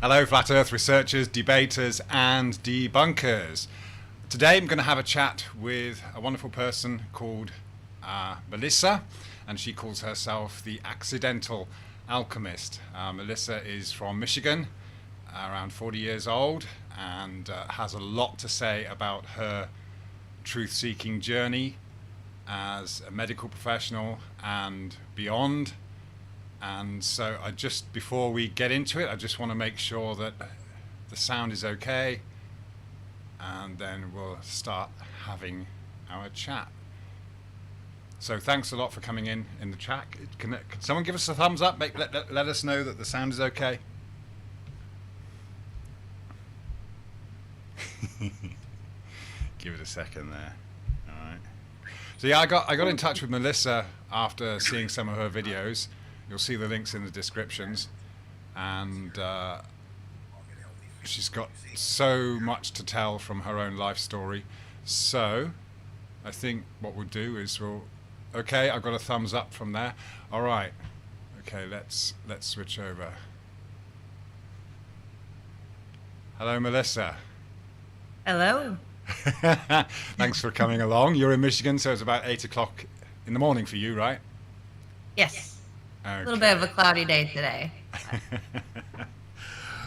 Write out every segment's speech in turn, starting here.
Hello, flat earth researchers, debaters, and debunkers. Today I'm going to have a chat with a wonderful person called Melissa, and she calls herself the Accidental Alchemist. Melissa is from Michigan, around 40 years old, and has a lot to say about her truth seeking journey as a medical professional and beyond. And so before we get into it, I just want to make sure that the sound is okay, and then we'll start having our chat. So thanks a lot for coming in the chat. Can someone give us a thumbs up? Let us know that the sound is okay. Give it a second there. All right. So yeah, I got in touch with Melissa after seeing some of her videos. You'll see the links in the descriptions, and she's got so much to tell from her own life story. So I think what we'll do is okay, I got a thumbs up from there. All right. Okay, let's switch over. Hello, Melissa. Hello. Thanks for coming along. You're in Michigan, so it's about 8 o'clock in the morning for you, right? Yes. Okay. A little bit of a cloudy day today.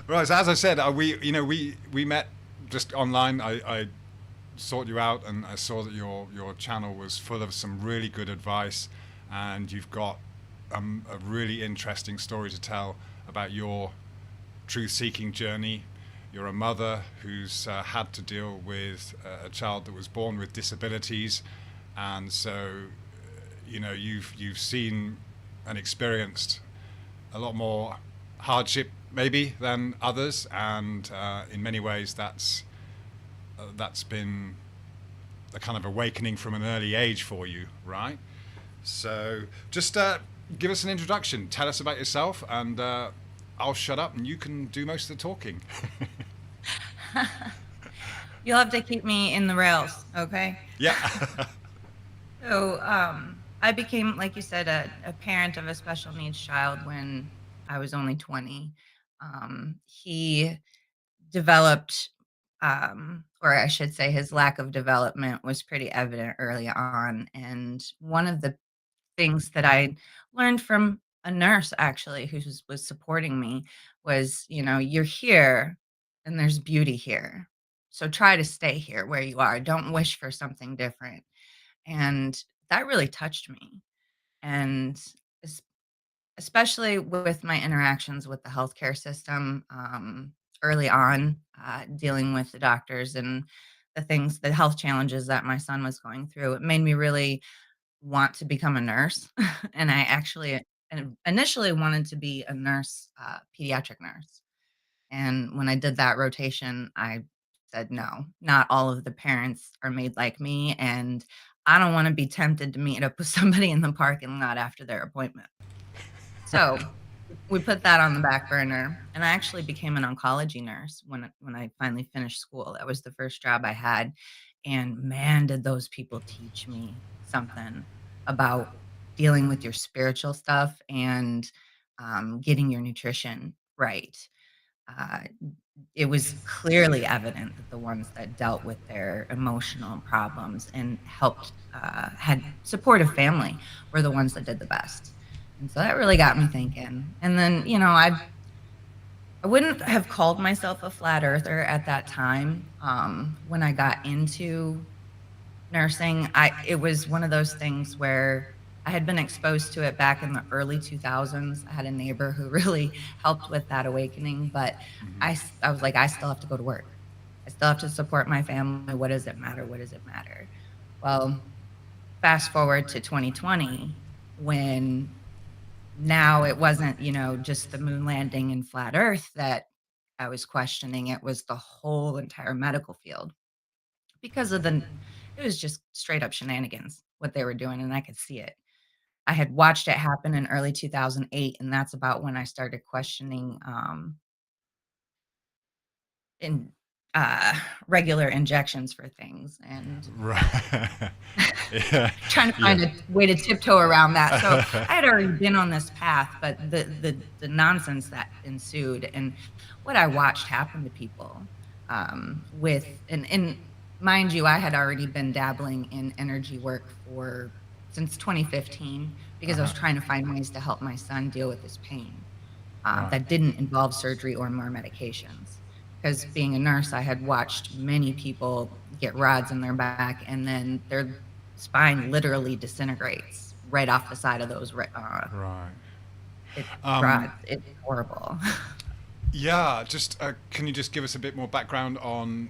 Right, so as I said, we met just online. I sought you out, and I saw that your channel was full of some really good advice, and you've got a really interesting story to tell about your truth-seeking journey. You're a mother who's had to deal with a child that was born with disabilities, and so you've seen and experienced a lot more hardship maybe than others, and in many ways that's been a kind of awakening from an early age for you, right? So just give us an introduction, tell us about yourself, and I'll shut up and you can do most of the talking. You'll have to keep me in the rails, okay? Yeah. So I became, like you said, a parent of a special needs child when I was only 20. He developed, or I should say his lack of development was pretty evident early on. And one of the things that I learned from a nurse actually was supporting me was, you're here and there's beauty here. So try to stay here where you are. Don't wish for something different. And that really touched me. And es- especially with my interactions with the healthcare system early on, dealing with the doctors and the health challenges that my son was going through, it made me really want to become a nurse. And I actually initially wanted to be a nurse, pediatric nurse. And when I did that rotation, I said, no, not all of the parents are made like me. And I don't want to be tempted to meet up with somebody in the parking lot after their appointment. So we put that on the back burner. And I actually became an oncology nurse when I finally finished school. That was the first job I had. And man, did those people teach me something about dealing with your spiritual stuff and getting your nutrition right. Uh, it was clearly evident that the ones that dealt with their emotional problems and had supportive family were the ones that did the best. And so that really got me thinking. And then, I wouldn't have called myself a flat earther at that time. When I got into nursing, it was one of those things where I had been exposed to it back in the early 2000s. I had a neighbor who really helped with that awakening, but I was like, I still have to go to work. I still have to support my family. What does it matter? What does it matter? Well, fast forward to 2020, when now it wasn't, just the moon landing and flat earth that I was questioning. It was the whole entire medical field because it was just straight up shenanigans what they were doing, and I could see it. I had watched it happen in early 2008, and that's about when I started questioning, in regular injections for things, and Right. Yeah, Trying to yeah. find a way to tiptoe around that. So I had already been on this path, but the nonsense that ensued and what I watched happen to people, with and mind you, I had already been dabbling in energy work for since 2015 because I was Uh-huh. trying to find ways to help my son deal with his pain, Right. that didn't involve surgery or more medications. Because being a nurse, I had watched many people get rods in their back, and then their spine literally disintegrates right off the side of those Right. rods. It's horrible. Yeah, just can you just give us a bit more background on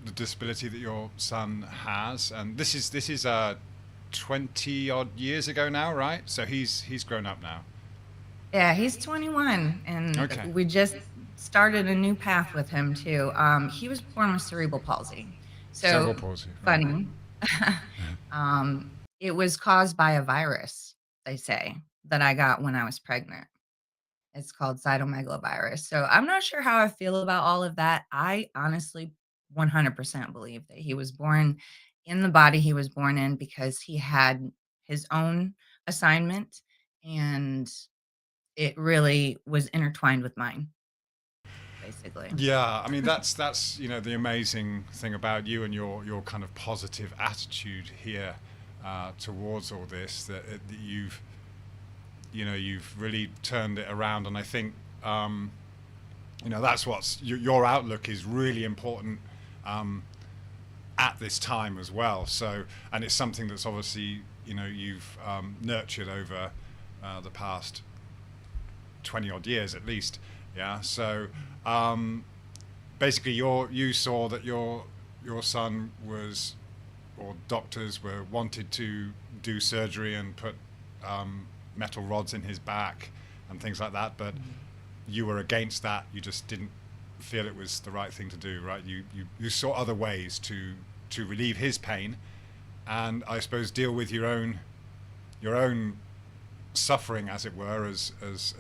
the disability that your son has? And this is 20 odd years ago now, right? So he's grown up now. Yeah, he's 21, and Okay. we just started a new path with him too. He was born with cerebral palsy. Cerebral So palsy, right? funny. um, it was caused by a virus, they say, that I got when I was pregnant. It's called cytomegalovirus. So I'm not sure how I feel about all of that. I honestly 100% believe that he was born in the body he was born in because he had his own assignment, and it really was intertwined with mine, basically. Yeah, I mean that's the amazing thing about you and your kind of positive attitude here towards all this that you've really turned it around, and I think that's what's your outlook is really important um, at this time as well. So, and it's something that's obviously you've nurtured over the past 20 odd years at least. Yeah. So um, basically, you saw that your son was, or doctors were wanted to do surgery and put metal rods in his back and things like that, but Mhm. you were against that. You just didn't feel it was the right thing to do, right? You saw other ways to relieve his pain, and I suppose deal with your own suffering, as it were, as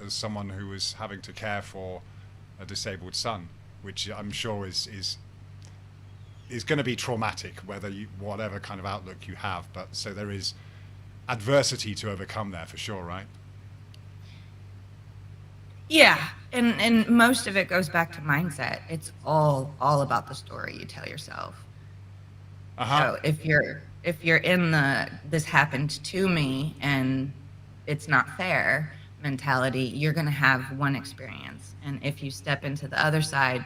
someone who was having to care for a disabled son, which I'm sure is going to be traumatic, whatever kind of outlook you have. But so there is adversity to overcome there for sure, right? Yeah, and most of it goes back to mindset. It's all about the story you tell yourself. Uh huh. So if you're in the "this happened to me and it's not fair" mentality, you're gonna have one experience, and if you step into the other side,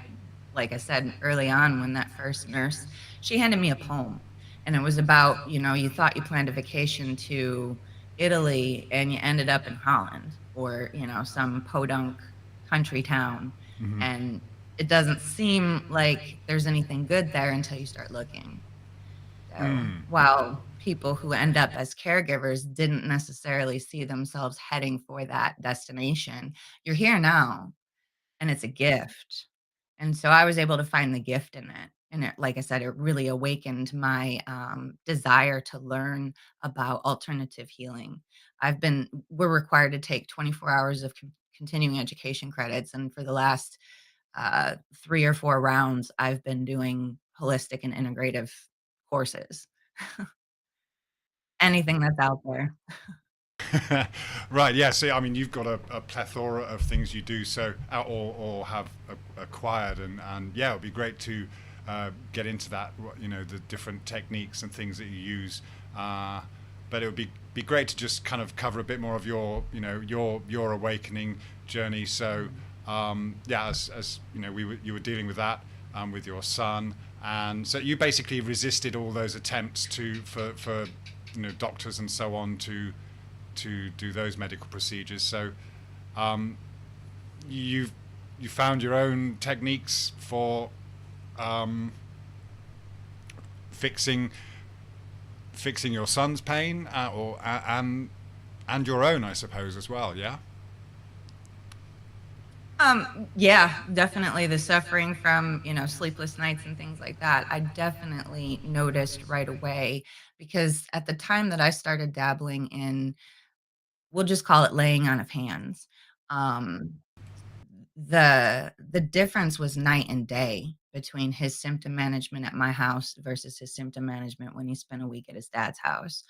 like I said early on when that first nurse, she handed me a poem, and it was about, you thought you planned a vacation to Italy and you ended up in Holland or, some podunk country town, Mm-hmm. and it doesn't seem like there's anything good there until you start looking. So, Mm. while people who end up as caregivers didn't necessarily see themselves heading for that destination, you're here now, and it's a gift. And so I was able to find the gift in it. And it, like I said, it really awakened my desire to learn about alternative healing. We're required to take 24 hours of continuing education credits. And for the last 3 or 4 rounds, I've been doing holistic and integrative courses. Anything that's out there. Right. Yeah. So I mean, you've got a plethora of things you do, so or have acquired, and yeah, it would be great to get into that. The different techniques and things that you use. But it would be great to just kind of cover a bit more of your awakening journey. So yeah, as you were dealing with that with your son, and so you basically resisted all those attempts for doctors and so on to do those medical procedures. So um, you've you found your own techniques for um, fixing fixing your son's pain, and your own, I suppose, as well. Yeah. Yeah, definitely the suffering from, sleepless nights and things like that. I definitely noticed right away because at the time that I started dabbling in, we'll just call it laying on of hands. Um, the difference was night and day between his symptom management at my house versus his symptom management when he spent a week at his dad's house.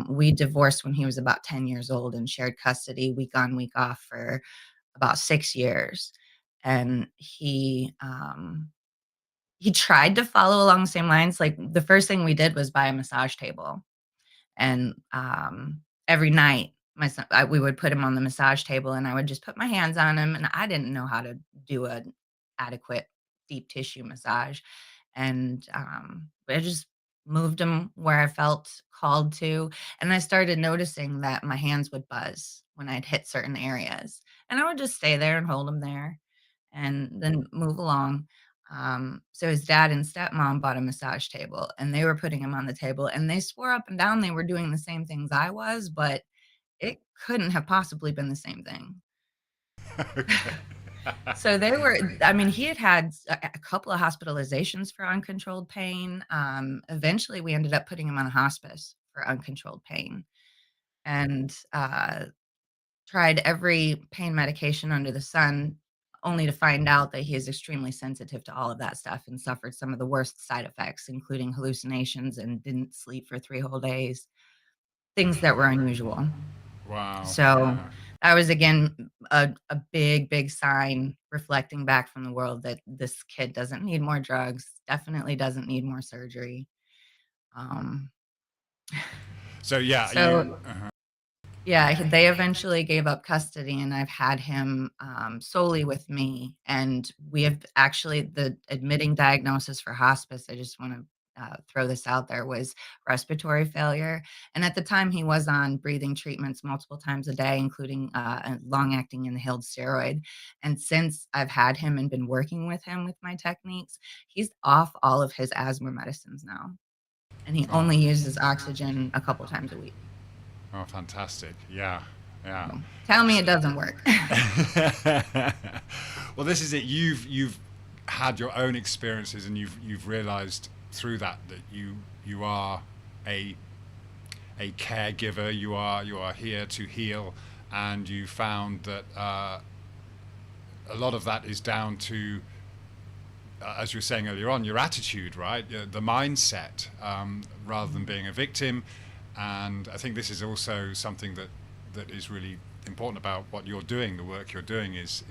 We divorced when he was about 10 years old and shared custody week on, week off for about 6 years. And he tried to follow along the same lines. Like, the first thing we did was buy a massage table. And, every night, we would put him on the massage table, and I would just put my hands on him, and I didn't know how to do an adequate deep tissue massage, and, I just moved him where I felt called to, and I started noticing that my hands would buzz when I'd hit certain areas, and I would just stay there and hold him there and then move along. So his dad and stepmom bought a massage table and they were putting him on the table and they swore up and down they were doing the same things I was, but it couldn't have possibly been the same thing. Okay. So they were, I mean, he had had a couple of hospitalizations for uncontrolled pain. Eventually, we ended up putting him on a hospice for uncontrolled pain and tried every pain medication under the sun, only to find out that he is extremely sensitive to all of that stuff and suffered some of the worst side effects, including hallucinations and didn't sleep for 3 whole days, things that were unusual. Wow. So, Yeah. that was again a big, big sign reflecting back from the world that this kid doesn't need more drugs, definitely doesn't need more surgery. Um, So yeah, so you. Yeah, they eventually gave up custody, and I've had him, solely with me, and we have actually the admitting diagnosis for hospice, I just wanna, throw this out there, was respiratory failure, and at the time, he was on breathing treatments multiple times a day, including, a long-acting inhaled steroid, and since I've had him and been working with him with my techniques, he's off all of his asthma medicines now, and he Oh. only uses oxygen a couple times a week. Oh, fantastic. Yeah. Yeah. So, tell me it doesn't work. Well, this is it. You've had your own experiences, and you've realized through that that you are a a caregiver. You are here to heal, and you found that a lot of that is down to, as you were saying earlier on, your attitude, right? The mindset, rather than being a victim. And I think this is also something that is really important about what you're doing. The work you're doing is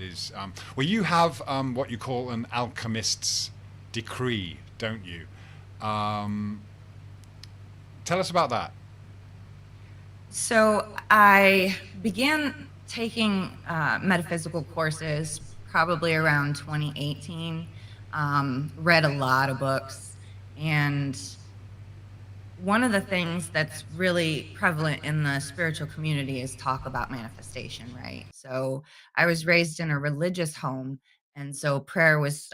well, you have what you call an alchemist's decree, don't you? Um, Tell us about that. So I began taking metaphysical courses probably around 2018. Read a lot of books, and one of the things that's really prevalent in the spiritual community is talk about manifestation, right? So I was raised in a religious home, and so prayer was,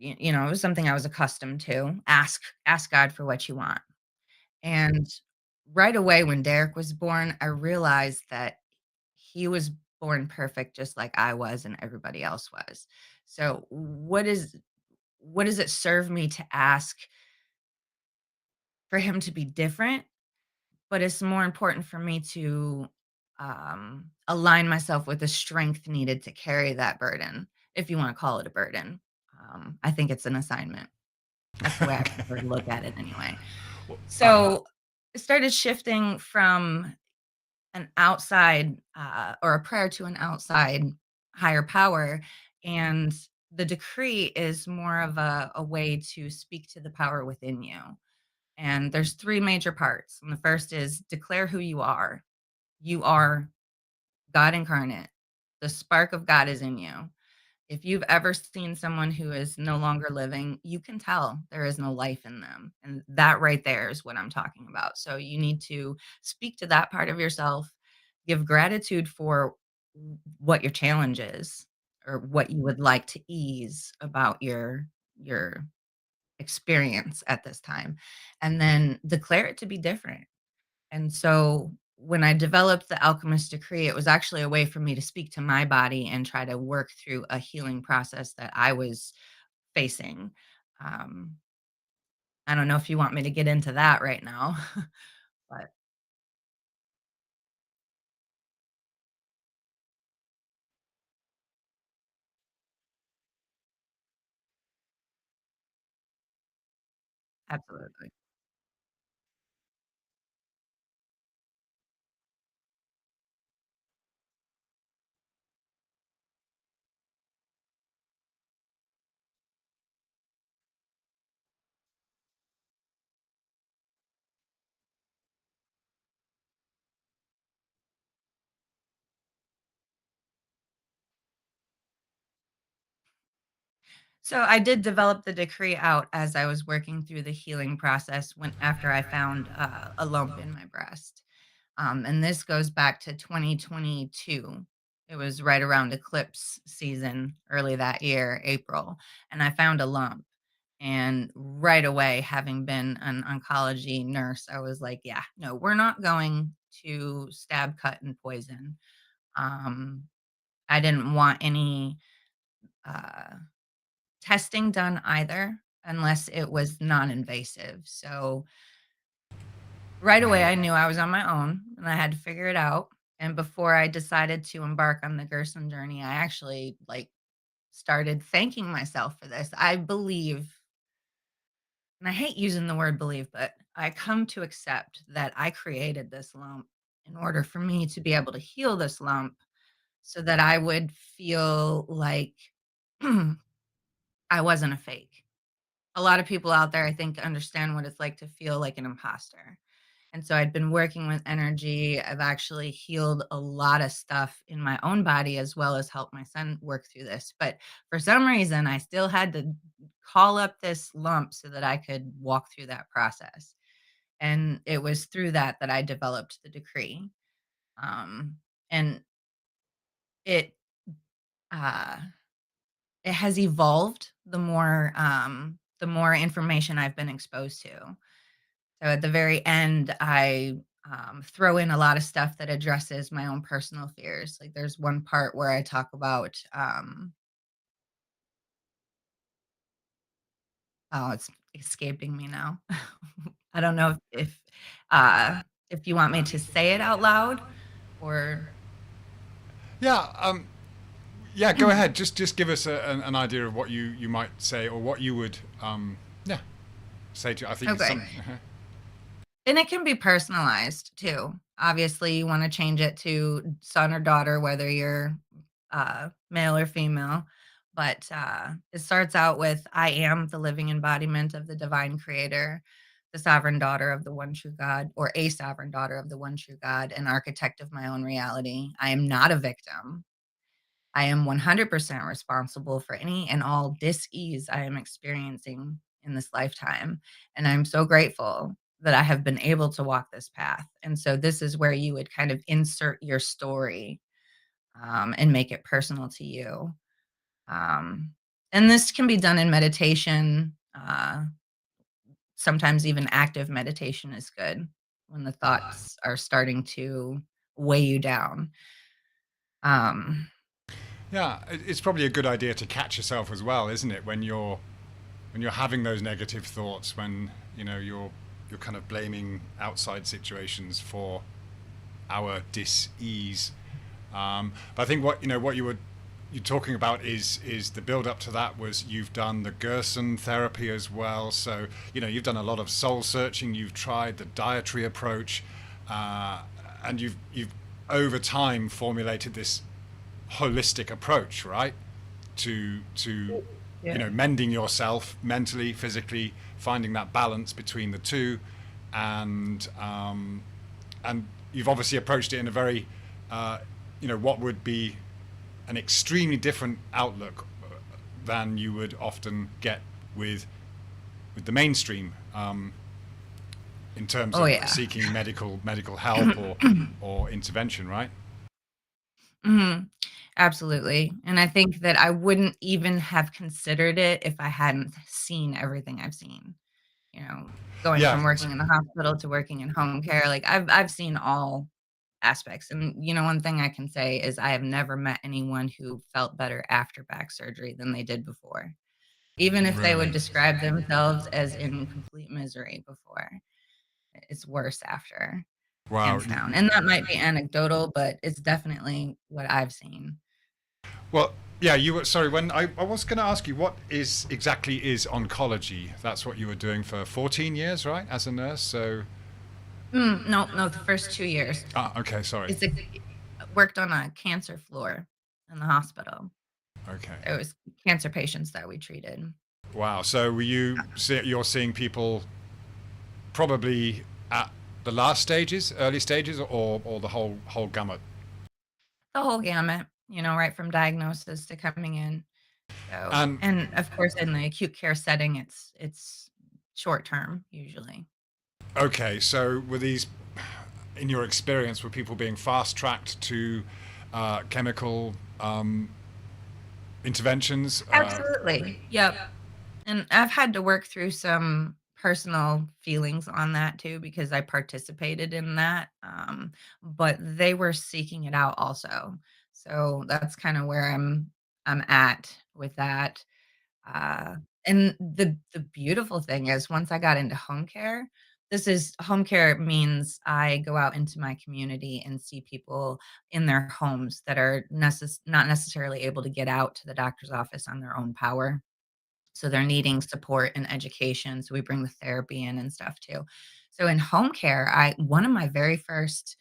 it was something I was accustomed to. Ask God for what you want. And right away when Derek was born, I realized that he was born perfect just like I was and everybody else was. So what does it serve me to ask for him to be different? But it's more important for me to align myself with the strength needed to carry that burden, if you want to call it a burden. I think it's an assignment. That's the way I prefer to look at it anyway. Well, So it started shifting from an outside, or a prayer to an outside higher power, and the decree is more of a way to speak to the power within you. And there's 3 major parts, and the first is declare who you are. You are God incarnate. The spark of God is in you. If you've ever seen someone who is no longer living, you can tell there is no life in them. And that right there is what I'm talking about. So you need to speak to that part of yourself, give gratitude for what your challenge is or what you would like to ease about your experience at this time, and then declare it to be different. And so when I developed the alchemist decree, it was actually a way for me to speak to my body and try to work through a healing process that I was facing. Um, I don't know if you want me to get into that right now, but Absolutely. So I did develop the decree out as I was working through the healing process when after I found a lump in my breast. And this goes back to 2022. It was right around eclipse season early that year, April, and I found a lump. And right away, having been an oncology nurse, I was like, yeah, no, we're not going to stab, cut, and poison. Um, I didn't want any uh, testing done either, unless it was non-invasive. So, right away, Right. I knew I was on my own and I had to figure it out. And before I decided to embark on the Gerson journey, I actually, like, started thanking myself for this. I believe, and I hate using the word believe, but I come to accept that I created this lump in order for me to be able to heal this lump so that I would feel like I wasn't a fake. A lot of people out there, I think, understand what it's like to feel like an imposter. And so I'd been working with energy. I've actually healed a lot of stuff in my own body as well as helped my son work through this. But for some reason, I still had to call up this lump so that I could walk through that process. And it was through that that I developed the decree. Um, and it uh, it has evolved the more information I've been exposed to. So at the very end, I throw in a lot of stuff that addresses my own personal fears. Like there's one part where I talk about, oh, it's escaping me now. I don't know if you want me to say it out loud or Yeah. Yeah. Go ahead. Just give us an idea of what you might say or what you would yeah say to. I think it's okay. some. And it can be personalized too. Obviously, you wanna change it to son or daughter, whether you're, male or female, but, it starts out with, "I am the living embodiment of the divine creator, the sovereign daughter of the one true God, or a sovereign daughter of the one true God, an architect of my own reality. I am not a victim. I am 100% responsible for any and all dis-ease I am experiencing in this lifetime, and I'm so grateful that I have been able to walk this path." And so this is where you would kind of insert your story, and make it personal to you. Um, and this can be done in meditation, sometimes even active meditation is good when the thoughts are starting to weigh you down. Um, Yeah, it's probably a good idea to catch yourself as well, isn't it? When you're having those negative thoughts, when you're kind of blaming outside situations for our dis-ease. But I think what you're talking about is the build up to that was you've done the Gerson therapy as well. So you've done a lot of soul searching. You've tried the dietary approach, uh, and you've over time formulated this holistic approach, right? To yeah. mending yourself mentally, physically, finding that balance between the two, and and you've obviously approached it in a very what would be an extremely different outlook than you would often get with the mainstream in terms Oh, of yeah. seeking medical help or intervention, right? Mhm. Absolutely, and I think that I wouldn't even have considered it if I hadn't seen everything I've seen, you know, going Yeah. from working in the hospital to working in home care, like, I've seen all aspects, and, one thing I can say is I have never met anyone who felt better after back surgery than they did before, even if they would Really? describe themselves as in complete misery before, it's worse after, Wow. hands down, and that might be anecdotal, but it's definitely what I've seen. Well, Yeah, you were sorry. When I was going to ask you what is exactly is oncology. That's what you were doing for 14 years, right, as a nurse. So, No, no, the first 2 years. okay, sorry. It's a worked on a cancer floor in the hospital. Okay, It was cancer patients that we treated. wow. So you're seeing people probably at the last stages, early stages, or the whole gamut. The whole gamut, right from diagnosis to coming in. So And and of course, in the acute care setting, it's short term usually. okay, so were these, in your experience, were people being fast tracked to chemical interventions? Absolutely. Yep. And I've had to work through some personal feelings on that too because I participated in that, but they were seeking it out also. So that's kinda where I'm at with that. Uh, and the beautiful thing is once I got into home care, this is home care means I go out into my community and see people in their homes that are not necessarily able to get out to the doctor's office on their own power. So they're needing support and education. So we bring the therapy in and stuff too. So in home care, I one of my very first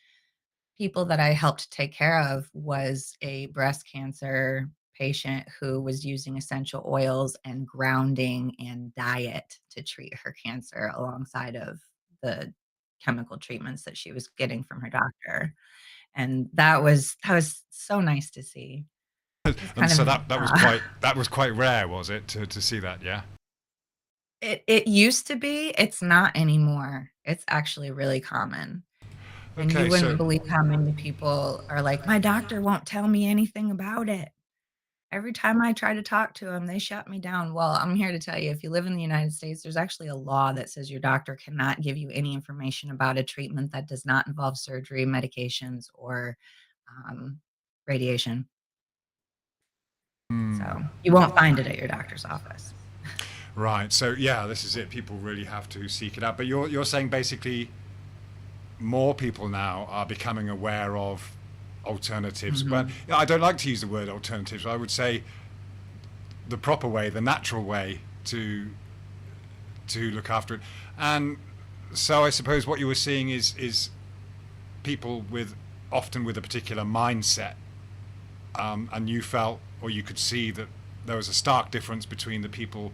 people that I helped take care of was a breast cancer patient who was using essential oils and grounding and diet to treat her cancer alongside of the chemical treatments that she was getting from her doctor. And that was so nice to see. It was And kind so of that was quite rare, was it, to see that? Yeah. it used to be, it's not anymore. It's actually really common. And you Okay, wouldn't so believe how many people are like, "My doctor won't tell me anything about it." Every time I try to talk to them, they shut me down. Well, I'm here to tell you, if you live in the United States, there's actually a law that says your doctor cannot give you any information about a treatment that does not involve surgery, medications, or, um, radiation. hmm, So, you won't find it at your doctor's office. right. So yeah, this is it. People really have to seek it out. But you're saying basically more people now are becoming aware of alternatives. Well, Mhm. yeah, I don't like to use the word alternatives. I would say the proper way, the natural way to look after it. And so I suppose what you were seeing is people with often with a particular mindset, and you felt or you could see that there was a stark difference between the people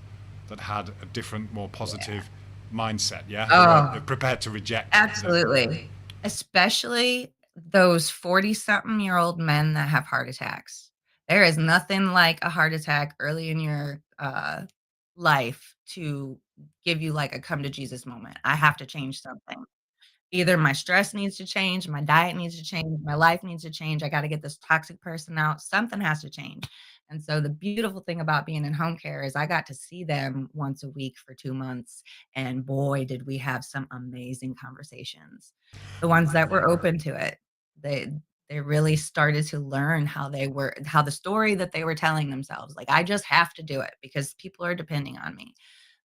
that had a different, more Yeah. positive mindset. Yeah, they were Oh. prepared to reject the. Absolutely. Especially those 40-something-year-old men that have heart attacks. There is nothing like a heart attack early in your, life to give you, like, a come to Jesus moment. I have to change something. Either my stress needs to change, my diet needs to change, my life needs to change, I gotta get this toxic person out, something has to change. And so the beautiful thing about being in home care is I got to see them once a week for 2 months, and boy, did we have some amazing conversations. The ones that were open to it, they they really started to learn how the story that they were telling themselves, like, "I just have to do it because people are depending on me."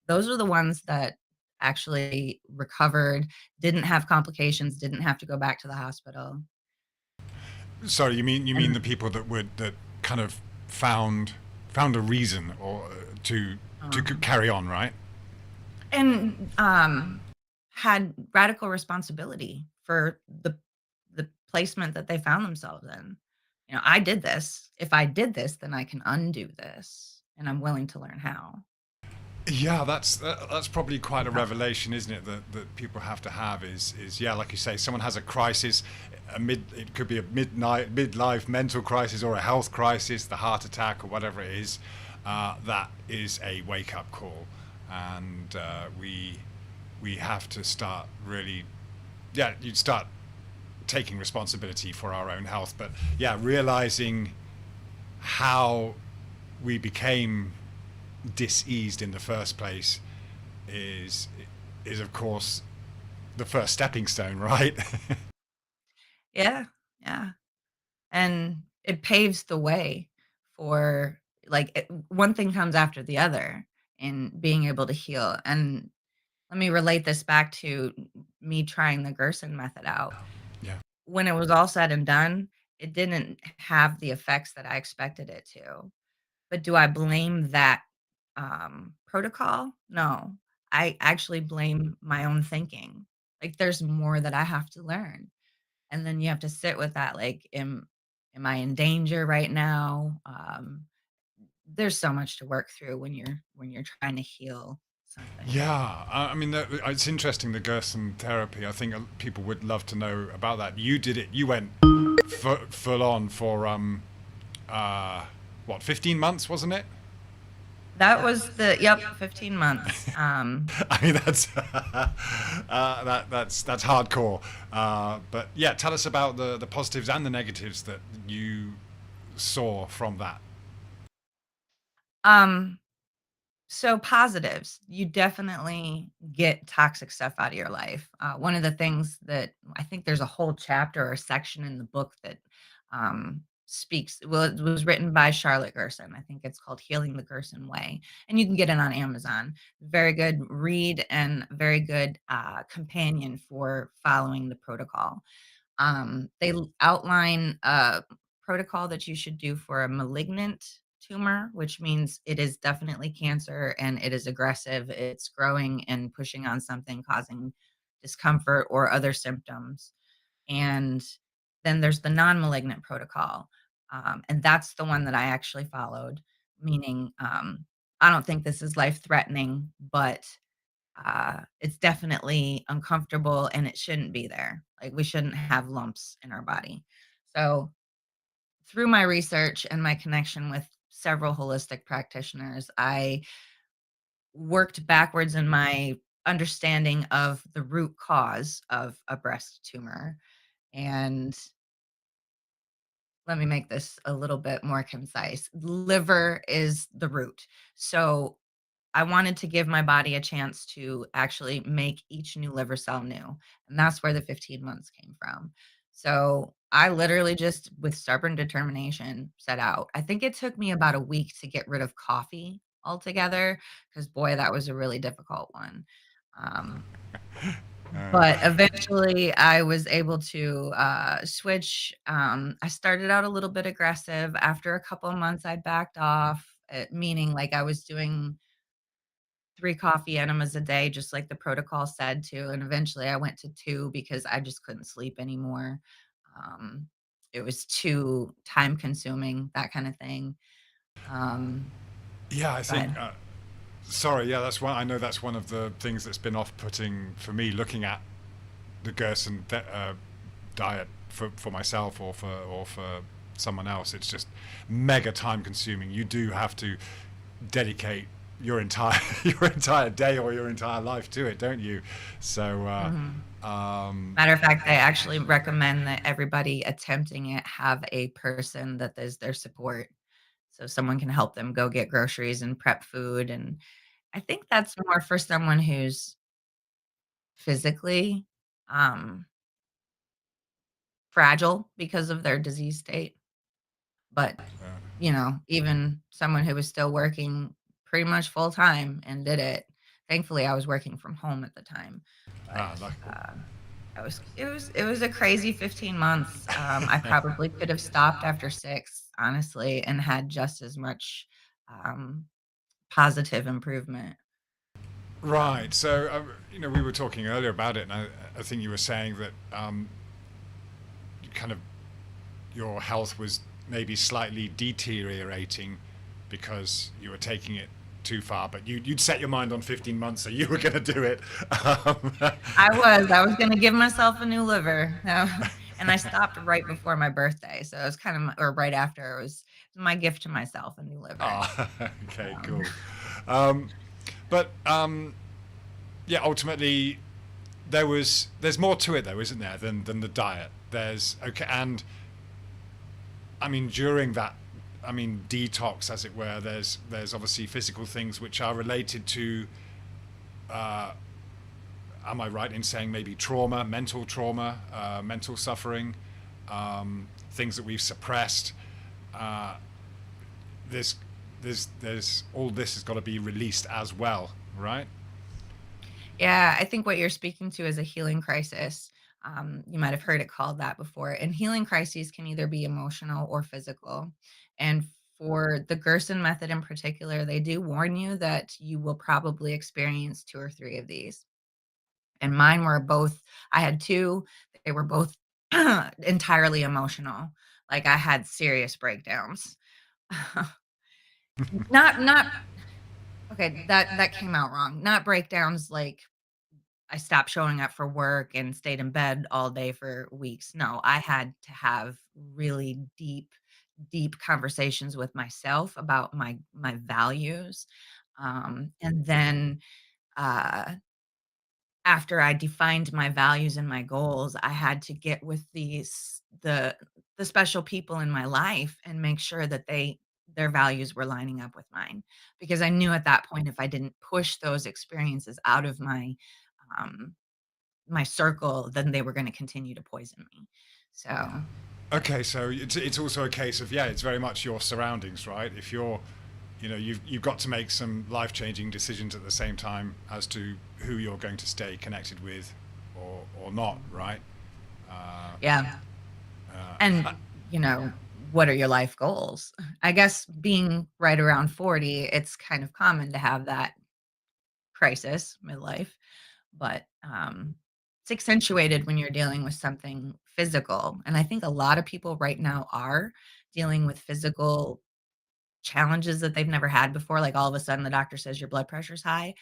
Those are the ones that actually recovered, didn't have complications, didn't have to go back to the hospital, Sorry, you mean and, the people that kind of found found a reason or to um carry on, right? and, had radical responsibility for the placement that they found themselves in. "I did this. If I did this, then I can undo this, and I'm willing to learn how." Yeah, that's probably quite a revelation, isn't it? That people have to have is yeah, like you say, someone has a crisis, it could be a midlife mental crisis or a health crisis, the heart attack or whatever it is. That is a wake up call, and we have to start really, yeah, you'd start taking responsibility for our own health, but yeah, realizing how we became diseased in the first place is is of course the first stepping stone, right? Yeah, yeah. And it paves the way for one thing comes after the other in being able to heal. And let me relate this back to me trying the Gerson method out. Yeah. When it was all said and done, it didn't have the effects that I expected it to. But do I blame that, protocol? No. I actually blame my own thinking. Like, there's more that I have to learn, and then you have to sit with that, like, am I in danger right now? There's so much to work through when you're trying to heal something. Yeah, I mean, it's interesting, the Gerson therapy. I think people would love to know about that. You did it. You went full on for uh, what, 15 months, wasn't it? That was the yep, 15 months. I mean, that's that's hardcore. But yeah, tell us about the positives and the negatives that you saw from that. Um So positives, you definitely get toxic stuff out of your life. One of the things that I think there's a whole chapter or section in the book that speaks. Well, it was written by Charlotte Gerson. I think it's called "Healing the Gerson Way," and you can get it on Amazon. Very good read and very good companion for following the protocol. Outline a protocol that you should do for a malignant tumor, which means it is definitely cancer and it is aggressive. It's growing and pushing on something, causing discomfort or other symptoms. And then there's the non malignant protocol. And that's the one that I actually followed, meaning I don't think this is life threatening, but it's definitely uncomfortable and it shouldn't be there. Like, we shouldn't have lumps in our body. So, through my research and my connection with several holistic practitioners, I worked backwards in my understanding of the root cause of a breast tumor. And let me make this a little bit more concise. Liver is the root. So, I wanted to give my body a chance to actually make each new liver cell new, and that's where the 15 months came from. So, I literally just, with stubborn determination, set out. I think it took me about a week to get rid of coffee altogether, because boy, that was a really difficult one. Um, but eventually, I was able to, switch. I started out a little bit aggressive. After a couple of months, I backed off, meaning, like, I was doing 3 coffee enemas a day, just like the protocol said to, and eventually I went to 2 because I just couldn't sleep anymore. Um, it was too time consuming, that kinda thing. Um, Yeah, I go think. ahead. Sorry, yeah, that's one. I know that's one of the things that's been off-putting for me, looking at the Gerson diet for myself or for someone else. It's just mega time-consuming. You do have to dedicate your entire your entire day or your entire life to it, don't you? So, Mhm. um, Matter of fact, I actually recommend that everybody attempting it have a person that is their support, so someone can help them go get groceries and prep food, and I think that's more for someone who's physically, um, fragile because of their disease state. But, even someone who was still working pretty much full time and did it. Thankfully, I was working from home at the time, but, like, it was a crazy 15 months. I probably could have stopped after 6, honestly, and had just as much, um, positive improvement. right. Um So, we were talking earlier about it, and I think you were saying that you kind of your health was maybe slightly deteriorating because you were taking it too far, but you'd set your mind on 15 months, so you were going to do it. Um, I was gonna give myself a new liver, and I stopped right before my birthday, so it was kind of or right after, it was my gift to myself, a new liver. oh, okay, Um, cool. Um, but yeah, ultimately, there's more to it though, isn't there, than the diet? There's okay, and I mean during that, I mean detox, as it were. There's obviously physical things which are related to. Uh, am I right in saying maybe trauma, mental suffering, things that we've suppressed? Uh, there's there's all this has got to be released as well, right? yeah, I think what you're speaking to is a healing crisis. You might have heard it called that before, and healing crises can either be emotional or physical, and for the Gerson method in particular, they do warn you that you will probably experience 2 or 3 of these. And mine were both I had 2, they were both entirely emotional. Like, I had serious breakdowns. Not okay, that came out wrong. Not breakdowns like I stopped showing up for work and stayed in bed all day for weeks. No, I had to have really deep conversations with myself about my values. And then, uh after I defined my values and my goals, I had to get with the special people in my life and make sure that their values were lining up with mine, because I knew at that point if I didn't push those experiences out of um, my circle, then they were gonna continue to poison me. So, Okay, so it's also a case of, yeah, it's very much your surroundings, right? If you're, you've got to make some life changing decisions at the same time as to who you're going to stay connected with, or not, right? Uh, yeah, uh, and, you know, what are your life goals? I guess being right around 40, it's kind of common to have that crisis, midlife. But, it's accentuated when you're dealing with something physical, and I think a lot of people right now are dealing with physical challenges that they've never had before, like, all of a sudden, the doctor says your blood pressure's high.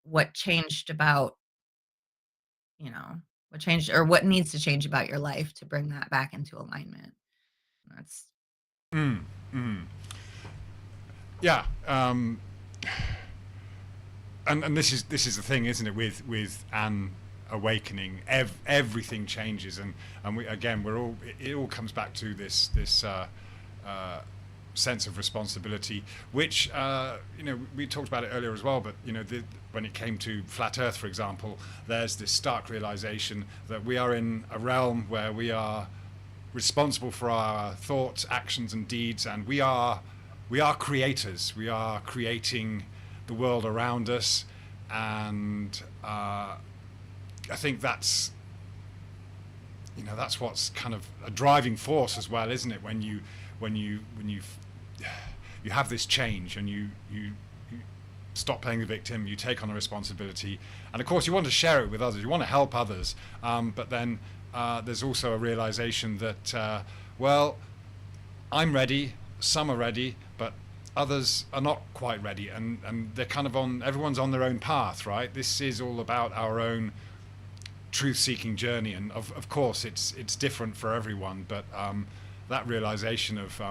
What changed about, you know, what changed or what needs to change about your life to bring that back into alignment? That's mm, mm. Yeah, and this is the thing, isn't it? With an awakening, everything changes, and we again we're all it all comes back to this uh, sense of responsibility, which we talked about it earlier as well. But when it came to flat Earth, for example, there's this stark realization that we are in a realm where we are responsible for our thoughts, actions, and deeds, and we are creators. We are creating the world around us, and I think that's what's kind of a driving force as well, isn't it? When you have this change, and you stop playing the victim, you take on a responsibility, and of course you want to share it with others, you want to help others, but then there's also a realization that well, I'm ready, some are ready, but others are not quite ready, and they're kind of everyone's on their own path, right? This is all about our own truth-seeking journey, and of course it's different for everyone, but that realization of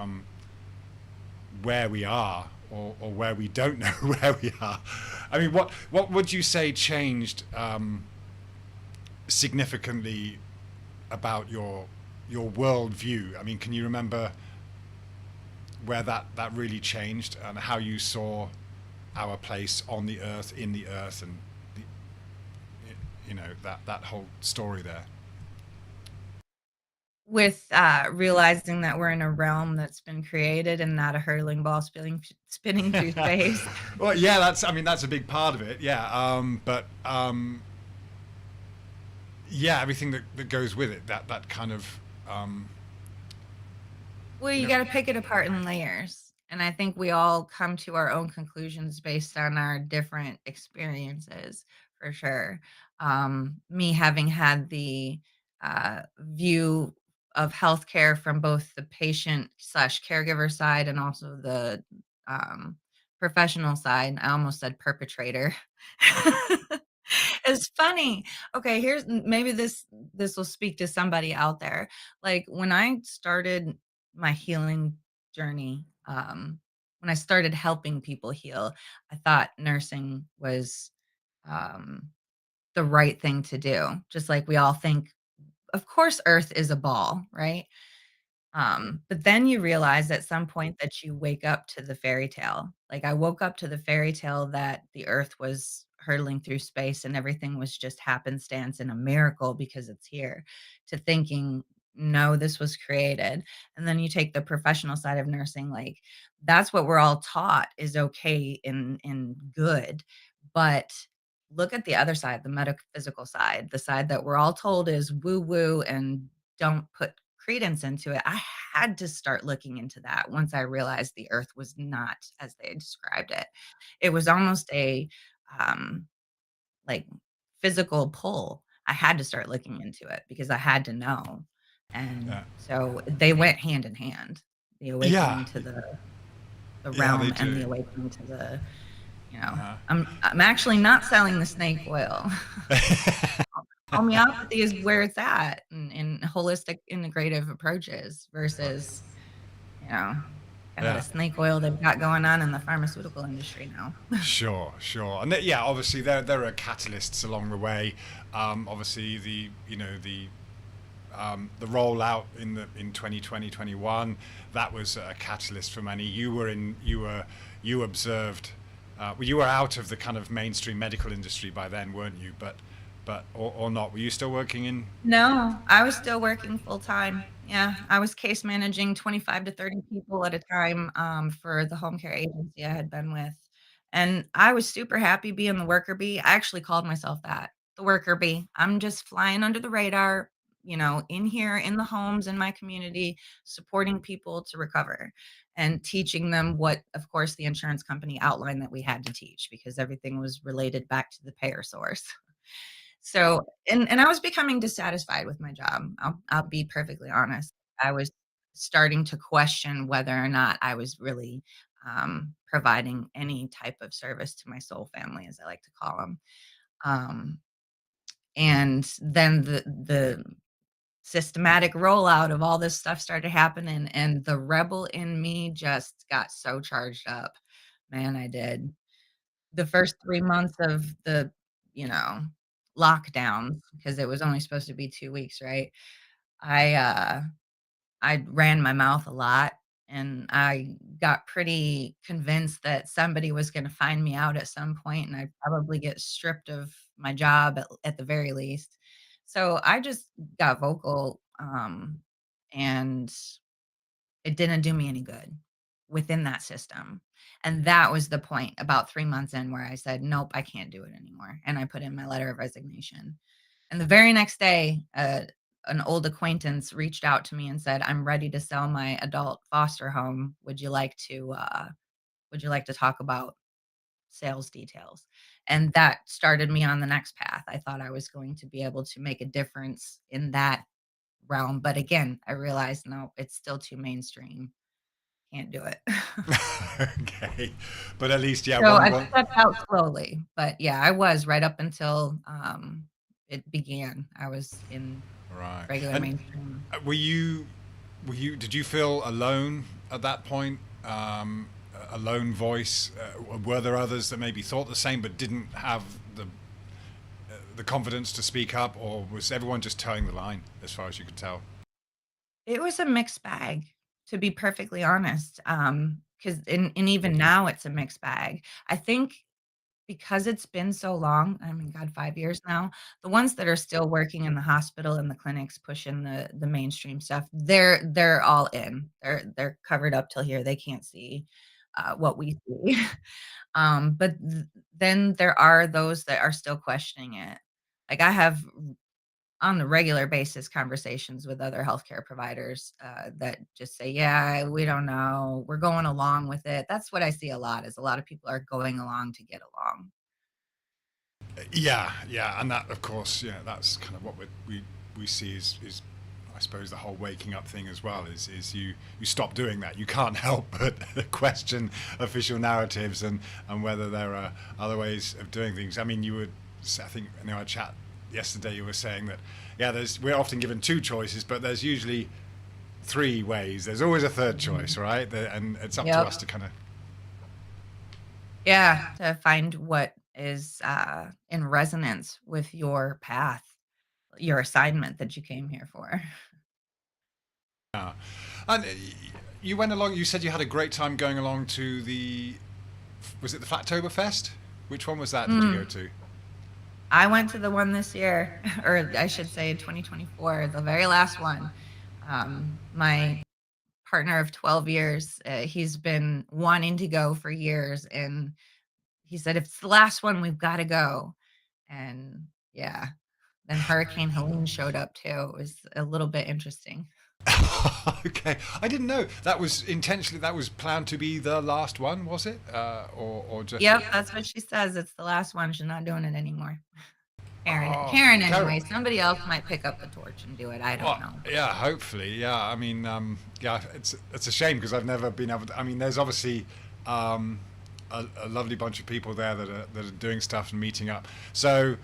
where we are, or where we don't know where we are. I mean, what would you say changed significantly about your worldview? I mean, can you remember where that really changed, and how you saw our place on the earth, in the earth, and the, that whole story there? with, realizing that we're in a realm that's been created and not a hurtling ball spinning through space. Well, yeah, I mean, that's a big part of it. Yeah, but yeah, everything that goes with it. That kind of Well, you you know. gotta pick it apart in layers, and I think we all come to our own conclusions based on our different experiences, for sure. Me having had the, view of healthcare from both the patient/caregiver side and also the, um, professional side. I almost said perpetrator. It's funny. Okay, maybe this will speak to somebody out there. Like, when I started my healing journey, when I started helping people heal, I thought nursing was, um, the right thing to do. Just like we all think, of course, Earth is a ball, right? But then you realize at some point that you wake up to the fairy tale. Like, I woke up to the fairy tale that the earth was hurtling through space and everything was just happenstance and a miracle because it's here, to thinking, no, this was created. And then you take the professional side of nursing, like, that's what we're all taught is okay and good. But look at the other side, the metaphysical side, the side that we're all told is woo woo and don't put credence into it. I had to start looking into that once I realized the earth was not as they described it. It was almost a, um, like, physical pull. I had to start looking into it because I had to know, and Yeah. so they went hand in hand, the Yeah. awakening to the Yeah, they realm and do. the awakening to the, Uh, I'm actually not selling the snake oil. Homeopathy is where it's at in holistic integrative approaches versus, you know, kind of the yeah. snake oil they've got going on in the pharmaceutical industry now. Sure, sure, and yeah, obviously there are catalysts along the way. Obviously, the rollout in 2020 21, that was a catalyst for many. You observed, well, you were out of the kind of mainstream medical industry by then, weren't you? Or not? Were you still working in? No, I was still working full time. Yeah, I was case managing 25 to 30 people at a time, for the home care agency I had been with, and I was super happy being the worker bee. I actually called myself that, the worker bee. I'm just flying under the radar, in here in the homes in my community, supporting people to recover and teaching them what, of course, the insurance company outlined that we had to teach because everything was related back to the payer source. So and I was becoming dissatisfied with my job. I'll be perfectly honest. I was starting to question whether or not I was really, providing any type of service to my soul family, as I like to call them. Um, and then the systematic rollout of all this stuff started happening, and the rebel in me just got so charged up. Man, I did. The first 3 months of the, you know, lockdowns, because it was only supposed to be 2 weeks, right? I, uh, I ran my mouth a lot, and I got pretty convinced that somebody was gonna find me out at some point, and I'd probably get stripped of my job at the very least. So, I just got vocal, and it didn't do me any good within that system, and that was the point about 3 months in where I said, "Nope, I can't do it anymore," and I put in my letter of resignation. And the very next day, an old acquaintance reached out to me and said, "I'm ready to sell my adult foster home. Would you like to talk about sales details?" And that started me on the next path. I thought I was going to be able to make a difference in that realm, but again, I realized, no, it's still too mainstream. Can't do it. Okay, but at least yeah, So I one stepped out slowly, but yeah, I was right up until, it began. I was in right. regular And mainstream. were you did you feel alone at that point? A lone voice? Were there others that maybe thought the same but didn't have the confidence to speak up, or was everyone just towing the line as far as you could tell? It was a mixed bag, to be perfectly honest, 'cause and even now it's a mixed bag. I think because it's been so long, I mean, god, 5 years now, the ones that are still working in the hospital and the clinics pushing the mainstream stuff, they're all in. They're covered up till here, they can't see, what we see. But then there are those that are still questioning it. Like, I have on a regular basis conversations with other healthcare providers, that just say, "Yeah, we don't know. We're going along with it." That's what I see a lot, is a lot of people are going along to get along. Yeah, yeah, and that, of course, yeah, that's kind of what we see is I suppose the whole waking up thing as well is you stop doing that. You can't help but question official narratives and whether there are other ways of doing things. I mean, I think in our chat yesterday you were saying that yeah, we're often given two choices, but there's usually three ways. There's always a third choice, Mhm. right? And it's up to Yep. us to kind of Yeah, to find what is, in resonance with your path, your assignment that you came here for. yeah. And you went along. You said you had a great time going along to the. Was it the Flattoberfest? Which one was that? Did you go Mm. to? I went to the one this year, or I should say 2024, the very last one. My partner of 12 years, he's been wanting to go for years, and he said, "If it's the last one, we've gotta go." And, yeah, then Hurricane Helene showed up too. It was a little bit interesting. Okay, I didn't know that was intentionally. That was planned to be the last one, was it? Or just. Yep, that's what she says. It's the last one. She's not doing it anymore. Oh, Karen Carol. anyway. Somebody else might pick up the torch and do it. I don't Well, know. yeah, hopefully, yeah. I mean, yeah, it's a shame because I've never been able to. I mean, there's obviously um, a lovely bunch of people there that are doing stuff and meeting up. So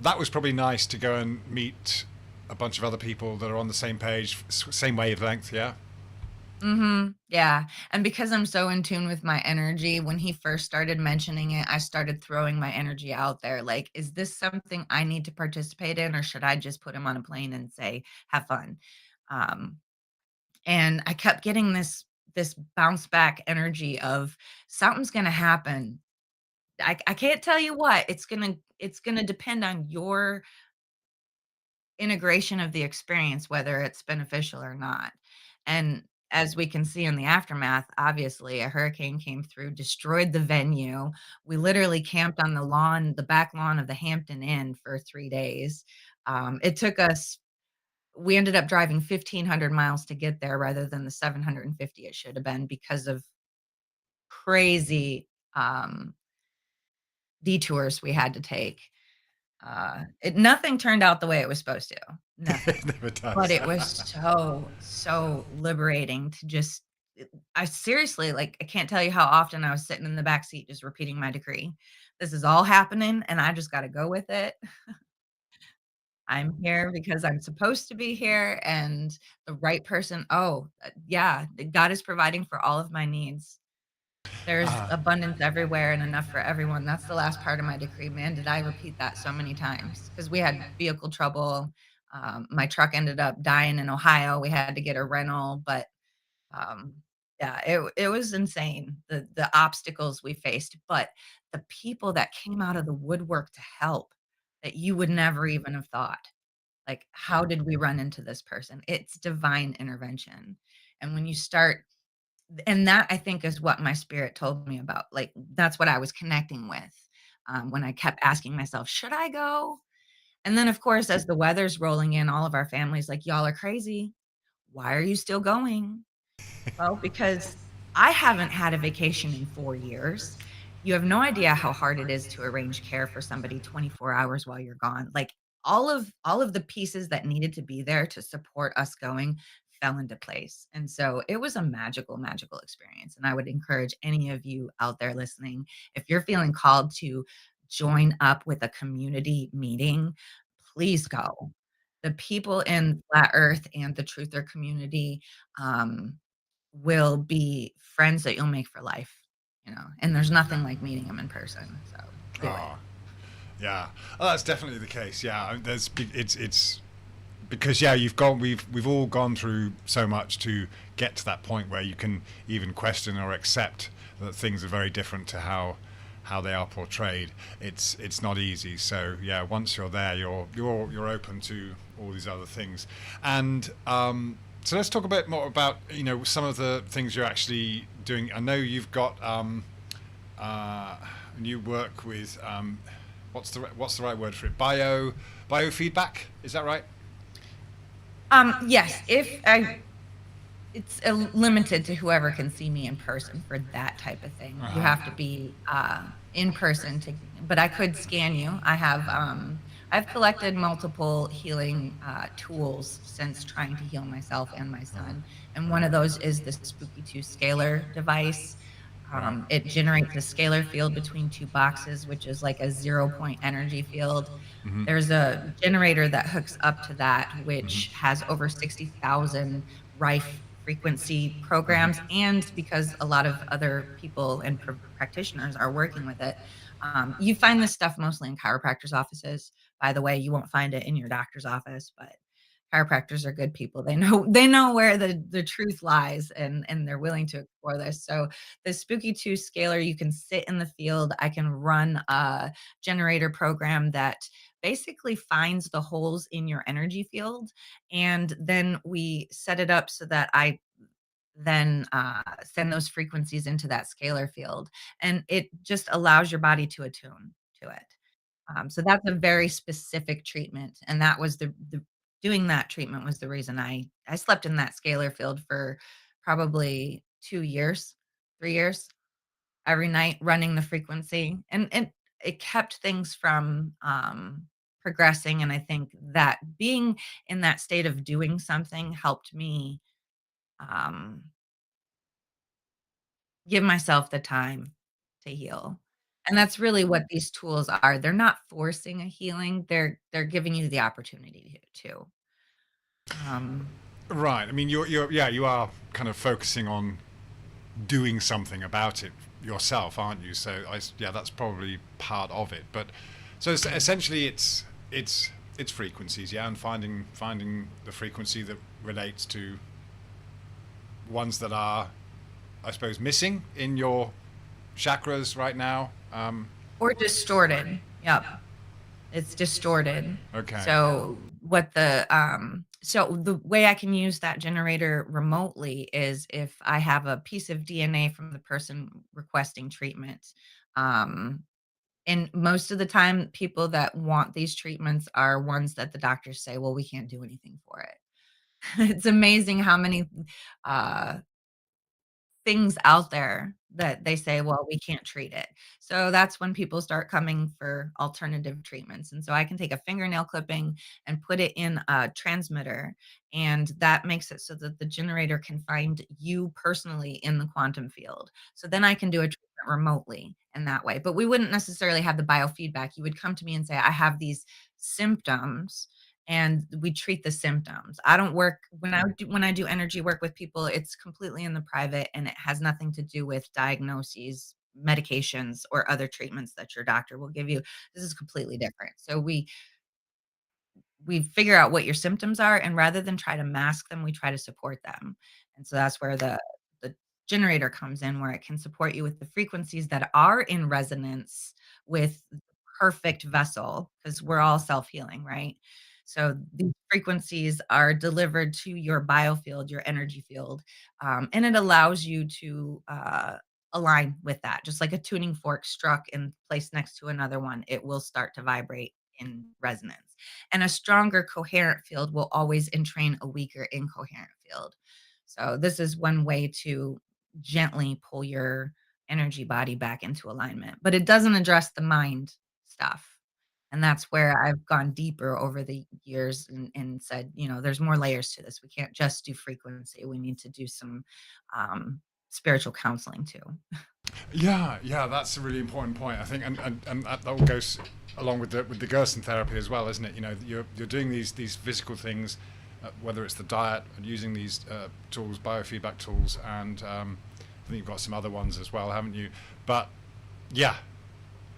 that was probably nice to go and meet a bunch of other people that are on the same page, same wavelength. Yeah. Mhm. Yeah, and because I'm so in tune with my energy, when he first started mentioning it, I started throwing my energy out there, like, "Is this something I need to participate in, or should I just put him on a plane and say, 'Have fun?'" Um, and I kept getting this bounce back energy of, "Something's gonna happen." I can't tell you what, it's gonna depend on your integration of the experience, whether it's beneficial or not. And as we can see in the aftermath, obviously, a hurricane came through, destroyed the venue. We literally camped on the lawn, the back lawn of the Hampton Inn for 3 days. It took us we ended up driving 1,500 miles to get there rather than the 750 it should have been because of crazy, detours we had to take. Nothing turned out the way it was supposed to, It nothing. never But does. it was so, so liberating to just I seriously, like, I can't tell you how often I was sitting in the back seat just repeating my decree. This is all happening, and I just gotta go with it. I'm here because I'm supposed to be here, and the right person yeah, God is providing for all of my needs. There's Ah, abundance everywhere and enough for everyone. That's the last part of my decree. Man, did I repeat that so many times because we had vehicle trouble. My truck ended up dying in Ohio. We had to get a rental, but um, yeah, it was insane, the obstacles we faced, but the people that came out of the woodwork to help that you would never even have thought. Like, how did we run into this person? It's divine intervention. And when you start and that I think is what my spirit told me about, like, that's what I was connecting with, when I kept asking myself, "Should I go?" And then, of course, as the weather's rolling in, all of our family's like, "Y'all are crazy. Why are you still going?" Well, because I haven't had a vacation in 4 years. You have no idea how hard it is to arrange care for somebody 24 hours while you're gone. Like, all of the pieces that needed to be there to support us going fell into place. And so it was a magical, magical experience. And I would encourage any of you out there listening, if you're feeling called to join up with a community meeting, please go. The people in Flat Earth and the Truther community, will be friends that you'll make for life, and there's nothing like meeting them in person, so do it. ah, yeah. Oh, that's definitely the case. Yeah, it's because yeah, we've all gone through so much to get to that point where you can even question or accept that things are very different to how they are portrayed. It's not easy. So yeah, once you're there, you're open to all these other things, and so let's talk a bit more about some of the things you're actually doing. I know you've got you work with what's the right word for it? Biofeedback. Is that right? Yes, if I it's, limited to whoever can see me in person for that type of thing. You Uh-huh. have to be, in person to but I could scan you. I've collected multiple healing, tools since trying to heal myself and my son, and one of those is the Spooky 2 scalar device. Right. It generates a scalar field between 2 boxes, which is like a 0-point energy field. Mm-hmm. There's a generator that hooks up to that, which has over 60,000 Rife frequency programs, and because a lot of other people and practitioners are working with it, you find this stuff mostly in chiropractors' offices. By the way, you won't find it in your doctor's office, but chiropractors are good people. They know where the truth lies, and they're willing to explore this. So the Spooky 2 scalar, you can sit in the field. I can run a generator program that basically finds the holes in your energy field, and then we set it up so that I then send those frequencies into that scalar field, and it just allows your body to attune to it. So that's a very specific treatment, and that was the doing that treatment was the reason I slept in that scalar field for probably 2 years, 3 years, every night running the frequency, and it kept things from, progressing, and I think that being in that state of doing something helped me, um, give myself the time to heal, and that's really what these tools are. They're not forcing a healing, they're giving you the opportunity to. Um Right. I mean, you're yeah, you are kind of focusing on doing something about it yourself, aren't you? So yeah, that's probably part of it. But so essentially, it's frequencies, yeah, and finding the frequency that relates to ones that are, I suppose, missing in your chakras right now. or distorted. Yep. It's distorted. Okay. So the way I can use that generator remotely is if I have a piece of DNA from the person requesting treatment. Um, and most of the time, people that want these treatments are ones that the doctors say, "Well, we can't do anything for it." It's amazing how many, uh things out there that they say, "Well, we can't treat it." So that's when people start coming for alternative treatments, and so I can take a fingernail clipping and put it in a transmitter, and that makes it so that the generator can find you personally in the quantum field. So then I can do a treatment remotely in that way, but we wouldn't necessarily have the biofeedback. You would come to me and say, "I have these symptoms," and we treat the symptoms. I don't work when I do energy work with people, it's completely in the private and it has nothing to do with diagnoses, medications, or other treatments that your doctor will give you. This is completely different. So we figure out what your symptoms are, and rather than try to mask them, we try to support them. And so that's where the generator comes in, where it can support you with the frequencies that are in resonance with the perfect vessel, because we're all self-healing, right? So these frequencies are delivered to your biofield, your energy field, and it allows you to align with that. Just like a tuning fork struck and placed next to another one, it will start to vibrate in resonance. And a stronger coherent field will always entrain a weaker incoherent field. So this is one way to gently pull your energy body back into alignment, but it doesn't address the mind stuff. And that's where I've gone deeper over the years and said, there's more layers to this. We can't just do frequency. We need to do some spiritual counseling too. Yeah, yeah, that's a really important point, I think, and that all goes along with the Gerson therapy as well, isn't it? You know, you're doing these physical things, whether it's the diet and using these tools, biofeedback tools, and I think you've got some other ones as well, haven't you? But yeah,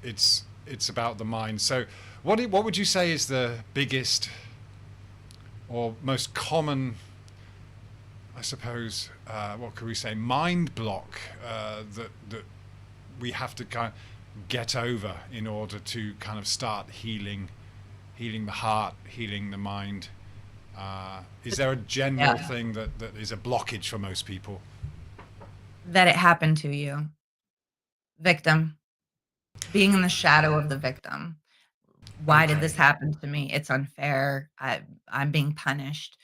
it's about the mind. So, what would you say is the biggest or most common, I suppose, what could we say, mind block that we have to kind of get over in order to kind of start healing the heart, healing the mind? Is there a general Yeah. thing that is a blockage for most people? That it happened to you. Victim. Being in the shadow of the victim. Why did this Okay. happen to me? It's unfair. I'm being punished.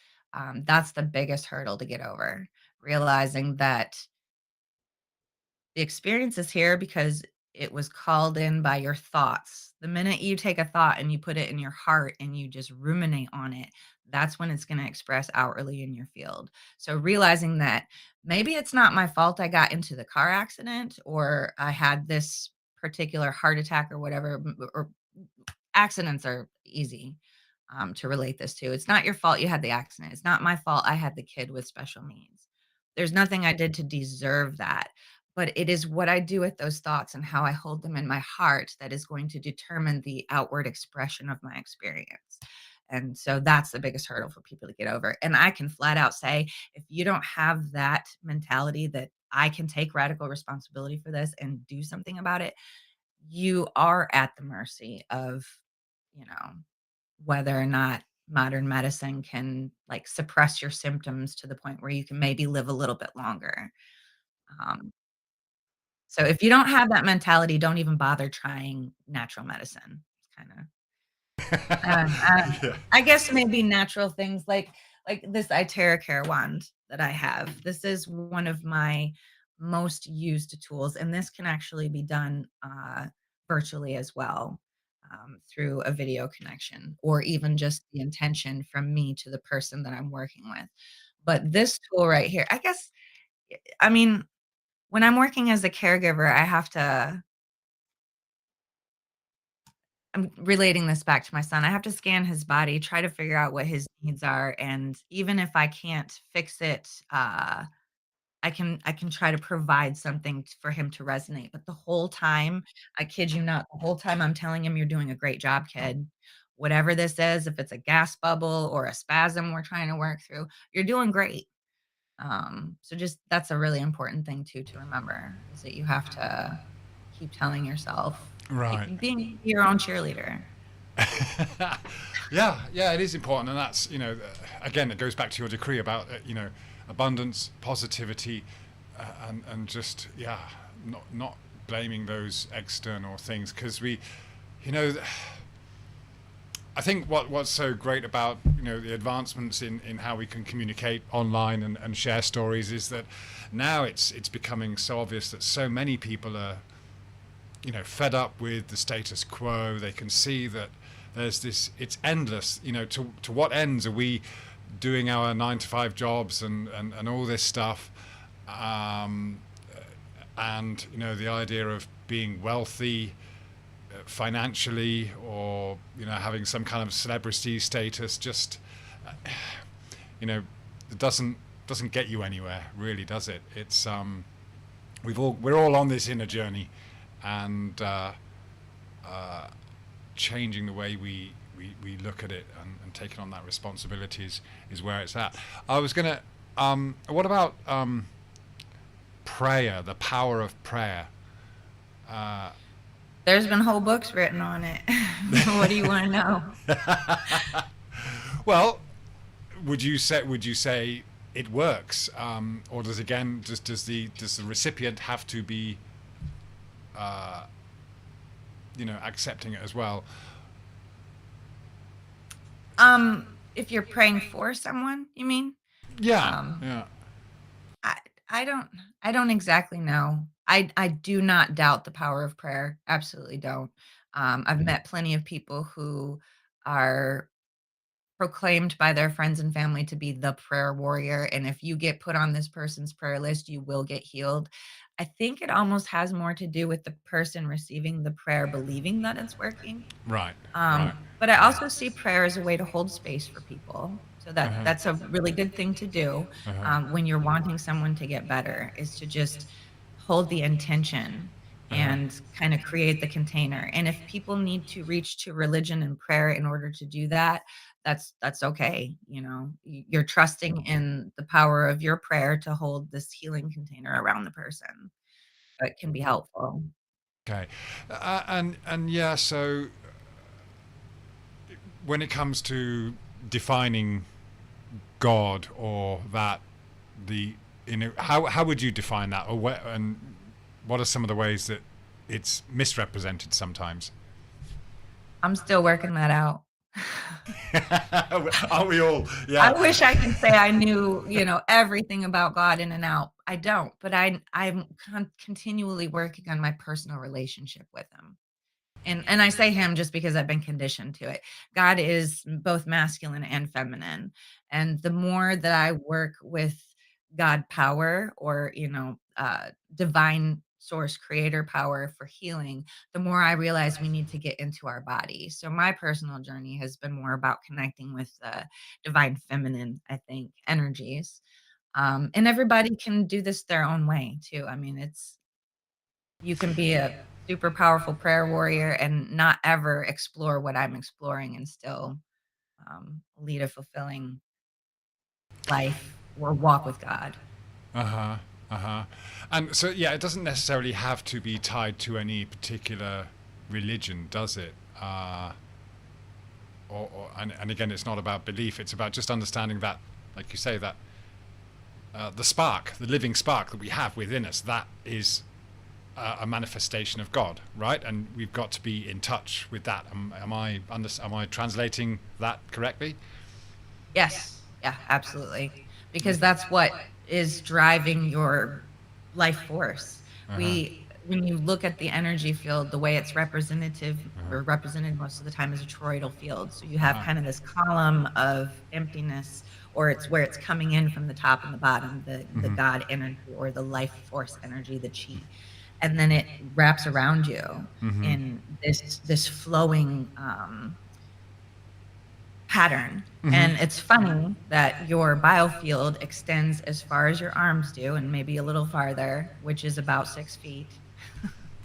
That's the biggest hurdle to get over. Realizing that the experience is here because it was called in by your thoughts. The minute you take a thought and you put it in your heart and you just ruminate on it, that's when it's going to express outwardly in your field. So realizing that maybe it's not my fault I got into the car accident or I had this particular heart attack or whatever, or accidents are easy to relate this to. It's not your fault you had the accident. It's not my fault I had the kid with special needs. There's nothing I did to deserve that. But it is what I do with those thoughts and how I hold them in my heart that is going to determine the outward expression of my experience. And so that's the biggest hurdle for people to get over. And I can flat out say, if you don't have that mentality that I can take radical responsibility for this and do something about it, you are at the mercy of, you know, whether or not modern medicine can like suppress your symptoms to the point where you can maybe live a little bit longer. Um, so if you don't have that mentality, don't even bother trying natural medicine. It's kind of Uh, uh, Yeah. I guess maybe natural things like this Iteracare wand that I have. This is one of my most used tools, and this can actually be done virtually as well, through a video connection, or even just the intention from me to the person that I'm working with. But this tool right here, I guess, I mean, when I'm working as a caregiver, I have to I'm relating this back to my son. I have to scan his body, try to figure out what his needs are, and even if I can't fix it, I can try to provide something for him to resonate. But the whole time, I kid you not, the whole time I'm telling him, "You're doing a great job, kid. Whatever this is, if it's a gas bubble or a spasm we're trying to work through, you're doing great." So just that's a really important thing too to remember is that you have to keep telling yourself, Right. being your own cheerleader. Yeah, yeah, it is important, and that's again, it goes back to your decree about abundance, positivity, and just not blaming those external things because you know, I think what's so great about the advancements in how we can communicate online and share stories is that now it's becoming so obvious that so many people are fed up with the status quo. They can see that there's this, it's endless, to what ends are we doing our 9 to 5 jobs and all this stuff, um, and the idea of being wealthy financially, or having some kind of celebrity status, just it doesn't get you anywhere, really, does it? It's we're all on this inner journey, and changing the way we look at it, and taking on that responsibility is where it's at. I was gonna what about prayer, the power of prayer? uh, There's been whole books written on it. What do you wanna know? well, would you say it works, or does the recipient have to be uh, accepting it as well? If you're praying for someone, you mean? Yeah, Um, yeah. I I don't I don't exactly know. I do not doubt the power of prayer, absolutely don't. I've met plenty of people who are proclaimed by their friends and family to be the prayer warrior, and if you get put on this person's prayer list, you will get healed. I think it almost has more to do with the person receiving the prayer believing that it's working. Right, right. But I also see prayer as a way to hold space for people. So Uh-huh. that's a really good thing to do, Uh-huh. when you're wanting someone to get better, is to just hold the intention Uh-huh. and kind of create the container. And if people need to reach to religion and prayer in order to do that, that's okay. You're trusting in the power of your prayer to hold this healing container around the person. So it can be helpful. Okay. And yeah, so when it comes to defining God, or that the how would you define that, or what are some of the ways that it's misrepresented sometimes? I'm still working that out. Aren't we all? I Yeah. wish I could say I knew, everything about God in and out. I don't, but I'm continually working on my personal relationship with him. And I say him just because I've been conditioned to it. God is both masculine and feminine. And the more that I work with God power, or, divine source creator power for healing, the more I realize we need to get into our body. So my personal journey has been more about connecting with the divine feminine, I think, energies. And everybody can do this their own way too. I mean, you can be a super powerful prayer warrior and not ever explore what I'm exploring, and still, lead a fulfilling life or walk with God. Uh-huh. Uh-huh. And so, yeah, it doesn't necessarily have to be tied to any particular religion, does it? And again, it's not about belief. It's about just understanding that, like you say, that the spark, the living spark that we have within us, that is a manifestation of God, right? And we've got to be in touch with that. Am I translating that correctly? Yes. Yeah, absolutely. Because Okay. that's what is driving your life force. Uh-huh. When you look at the energy field, the way it's representative or represented most of the time is a toroidal field. So you have Uh-huh. kind of this column of emptiness, or it's where it's coming in from the top and the bottom, the Mm-hmm. God energy or the life force energy, the chi. And then it wraps around you Mm-hmm. in this flowing pattern. Mm-hmm. And it's funny that your biofield extends as far as your arms do and maybe a little farther, which is about 6 feet.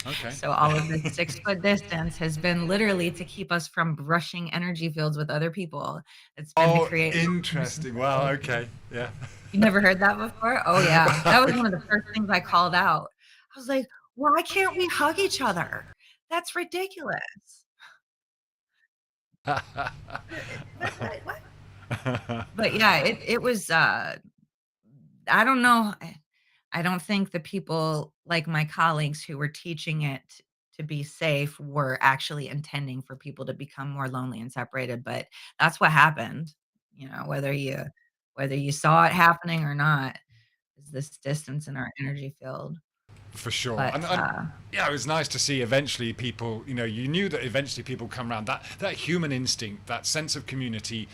Okay. So all of this 6-foot distance has been literally to keep us from brushing energy fields with other people. It's been to Oh, create more permission interesting. for Wow. safety. Okay. Yeah. You never heard that before? Oh, yeah. That was one of the first things I called out. I was like, "Why can't we hug each other? That's ridiculous." What? But yeah, it was, I don't know. I don't think the people like my colleagues who were teaching it to be safe were actually intending for people to become more lonely and separated, but that's what happened. You know, whether you saw it happening or not, is this distance in our energy field. For sure. But, And yeah, it was nice to see eventually people, you knew that eventually people come around. That human instinct, that sense of community,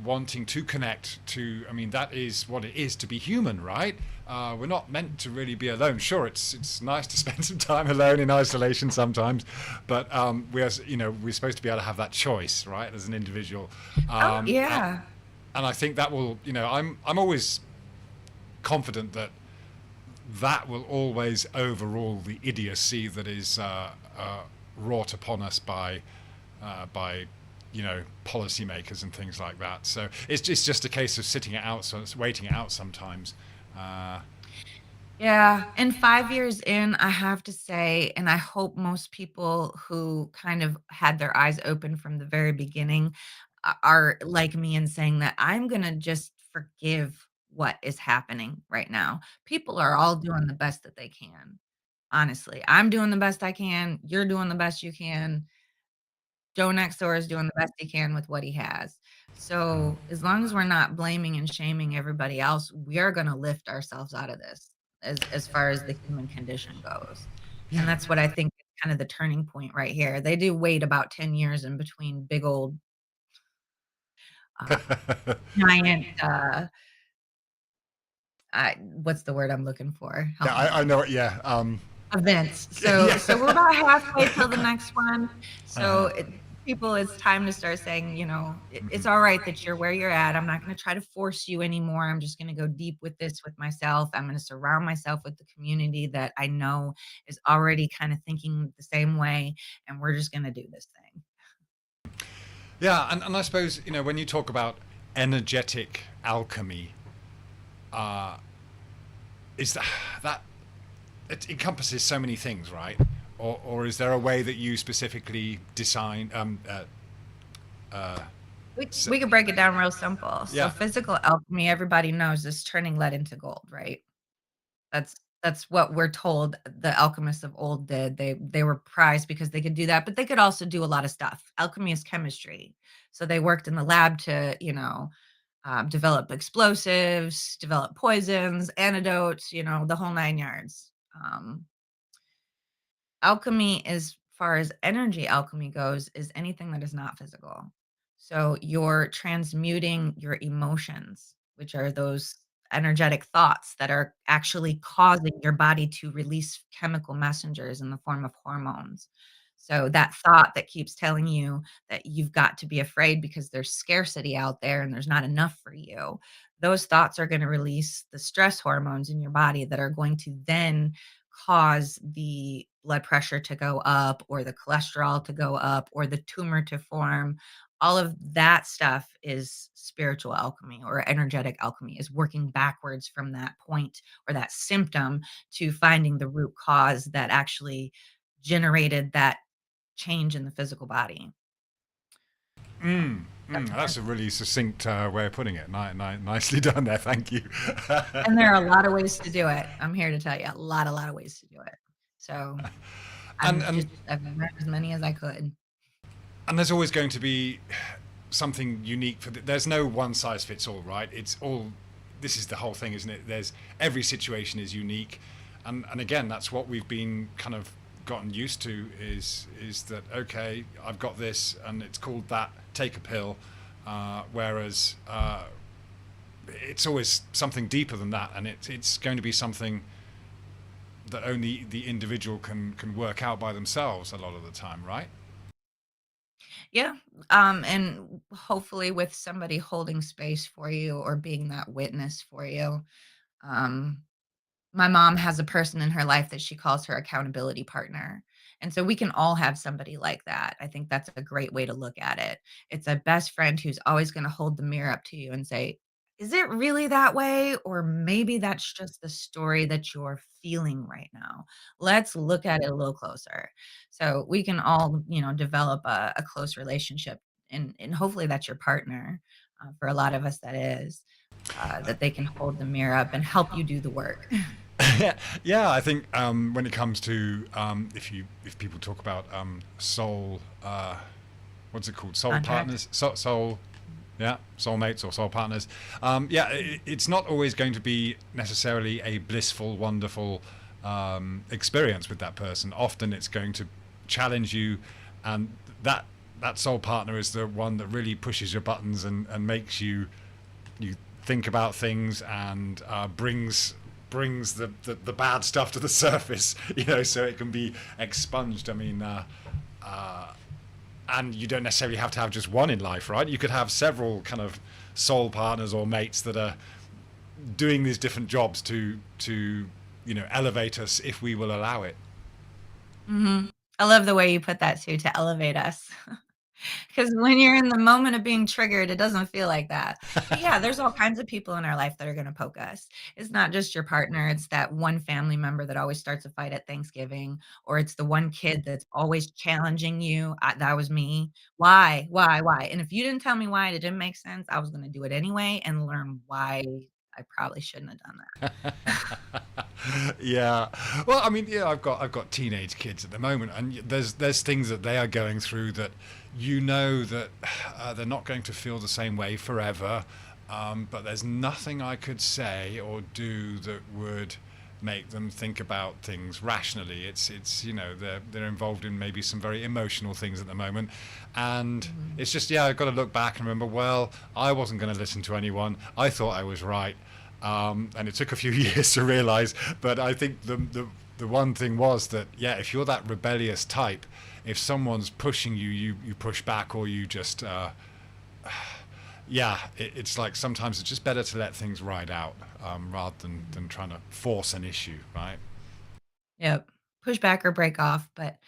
wanting to connect to, I mean, that is what it is to be human, right? We're not meant to really be alone. Sure, it's nice to spend some time alone in isolation sometimes, but we're supposed to be able to have that choice, right, as an individual. oh, Um, uh, yeah. and I think that will, I'm always confident that that will always overrule the idiocy that is wrought upon us by policymakers and things like that. So it's just a case of sitting it out, so it's waiting it out sometimes. Uh, Yeah, and 5 years in, I have to say, and I hope most people who kind of had their eyes open from the very beginning are like me in saying that I'm gonna just forgive what is happening right now. People are all doing the best that they can, honestly. I'm doing the best I can, you're doing the best you can. Joe next door is doing the best he can with what he has. So, as long as we're not blaming and shaming everybody else, we are gonna lift ourselves out of this as far as the human condition goes. And yeah. that's what I think is kind of the turning point right here. They do wait about 10 years in between big old, uh, giant, what's the word I'm looking for? Yeah, Help I me. know it. Yeah. Events. So we're Yeah. about halfway till the next one. So Uh-huh. people, it's time to start saying, it's Mhm. all right that you're where you're at. I'm not going to try to force you anymore. I'm just going to go deep with this with myself. I'm going to surround myself with the community that I know is already kind of thinking the same way, and we're just going to do this thing. Yeah, and I suppose when you talk about energetic alchemy, uh, is that it encompasses so many things, right? Or is there a way that you specifically design? So, We could break it down real simple. So yeah. physical alchemy, everybody knows, is turning lead into gold, right? That's that's what we're told the alchemists of old did. They were prized because they could do that, but they could also do a lot of stuff. Alchemy is chemistry. So they worked in the lab to, develop explosives, develop poisons, antidotes, the whole 9 yards. Alchemy, as far as energy alchemy goes, is anything that is not physical. So you're transmuting your emotions, which are those energetic thoughts that are actually causing your body to release chemical messengers in the form of hormones. So that thought that keeps telling you that you've got to be afraid because there's scarcity out there and there's not enough for you. Those thoughts are going to release the stress hormones in your body that are going to then cause the blood pressure to go up or the cholesterol to go up or the tumor to form. All of that stuff is spiritual alchemy or energetic alchemy, is working backwards from that point or that symptom to finding the root cause that actually generated that change in the physical body. That's a really succinct way of putting it. Nicely done there. Thank you. And there are a lot of ways to do it. I'm here to tell you a lot of ways to do it. So and and I've read as many as I could. and there's always going to be something unique for there's no one size fits all, right? It's all, this is the whole thing, isn't it? There's every situation is unique, and again, that's what we've been kind of gotten used to, is that okay, I've got this and it's called that, take a pill, whereas it's always something deeper than that, and it's going to be something that only the individual can work out by themselves a lot of the time, right? Yeah, and hopefully with somebody holding space for you or being that witness for you. Um, my mom has a person in her life that she calls her accountability partner. And so we can all have somebody like that. I think that's a great way to look at it. It's a best friend who's always going to hold the mirror up to you and say, is it really that way? Or maybe that's just the story that you're feeling right now. Let's look at it a little closer. So we can all, develop a close relationship. And hopefully that's your partner. For a lot of us, that is, that they can hold the mirror up and help you do the work. Yeah, I think when it comes to if people talk about soul, what's it called? Soul Contract. partners, soul, yeah, soulmates or soul partners. Yeah, it's not always going to be necessarily a blissful, wonderful experience with that person. Often it's going to challenge you, and that soul partner is the one that really pushes your buttons and makes you think about things, and brings the bad stuff to the surface, so it can be expunged. I mean, and you don't necessarily have to have just one in life, right? You could have several kind of soul partners or mates that are doing these different jobs to elevate us if we will allow it. Mhm. I love the way you put that too, to elevate us. Because when you're in the moment of being triggered, it doesn't feel like that. But yeah, there's all kinds of people in our life that are gonna poke us. It's not just your partner, it's that one family member that always starts a fight at Thanksgiving, or it's the one kid that's always challenging you. That was me. Why? Why? Why? And if you didn't tell me why, it didn't make sense, I was gonna do it anyway and learn why I probably shouldn't have done that. Yeah. Well, I mean, yeah, I've got teenage kids at the moment, and there's things that they are going through that that they're not going to feel the same way forever. But there's nothing I could say or do that would make them think about things rationally. It's they're involved in maybe some very emotional things at the moment, and Mhm. it's just, yeah, I've got to look back and remember, well, I wasn't going to listen to anyone. I thought I was right, and it took a few years to realize. But I think the one thing was that, yeah, if you're that rebellious type, if someone's pushing you, you push back, or you just yeah, it's like sometimes it's just better to let things ride out, rather than trying to force an issue, right? Yep. Push back or break off, but,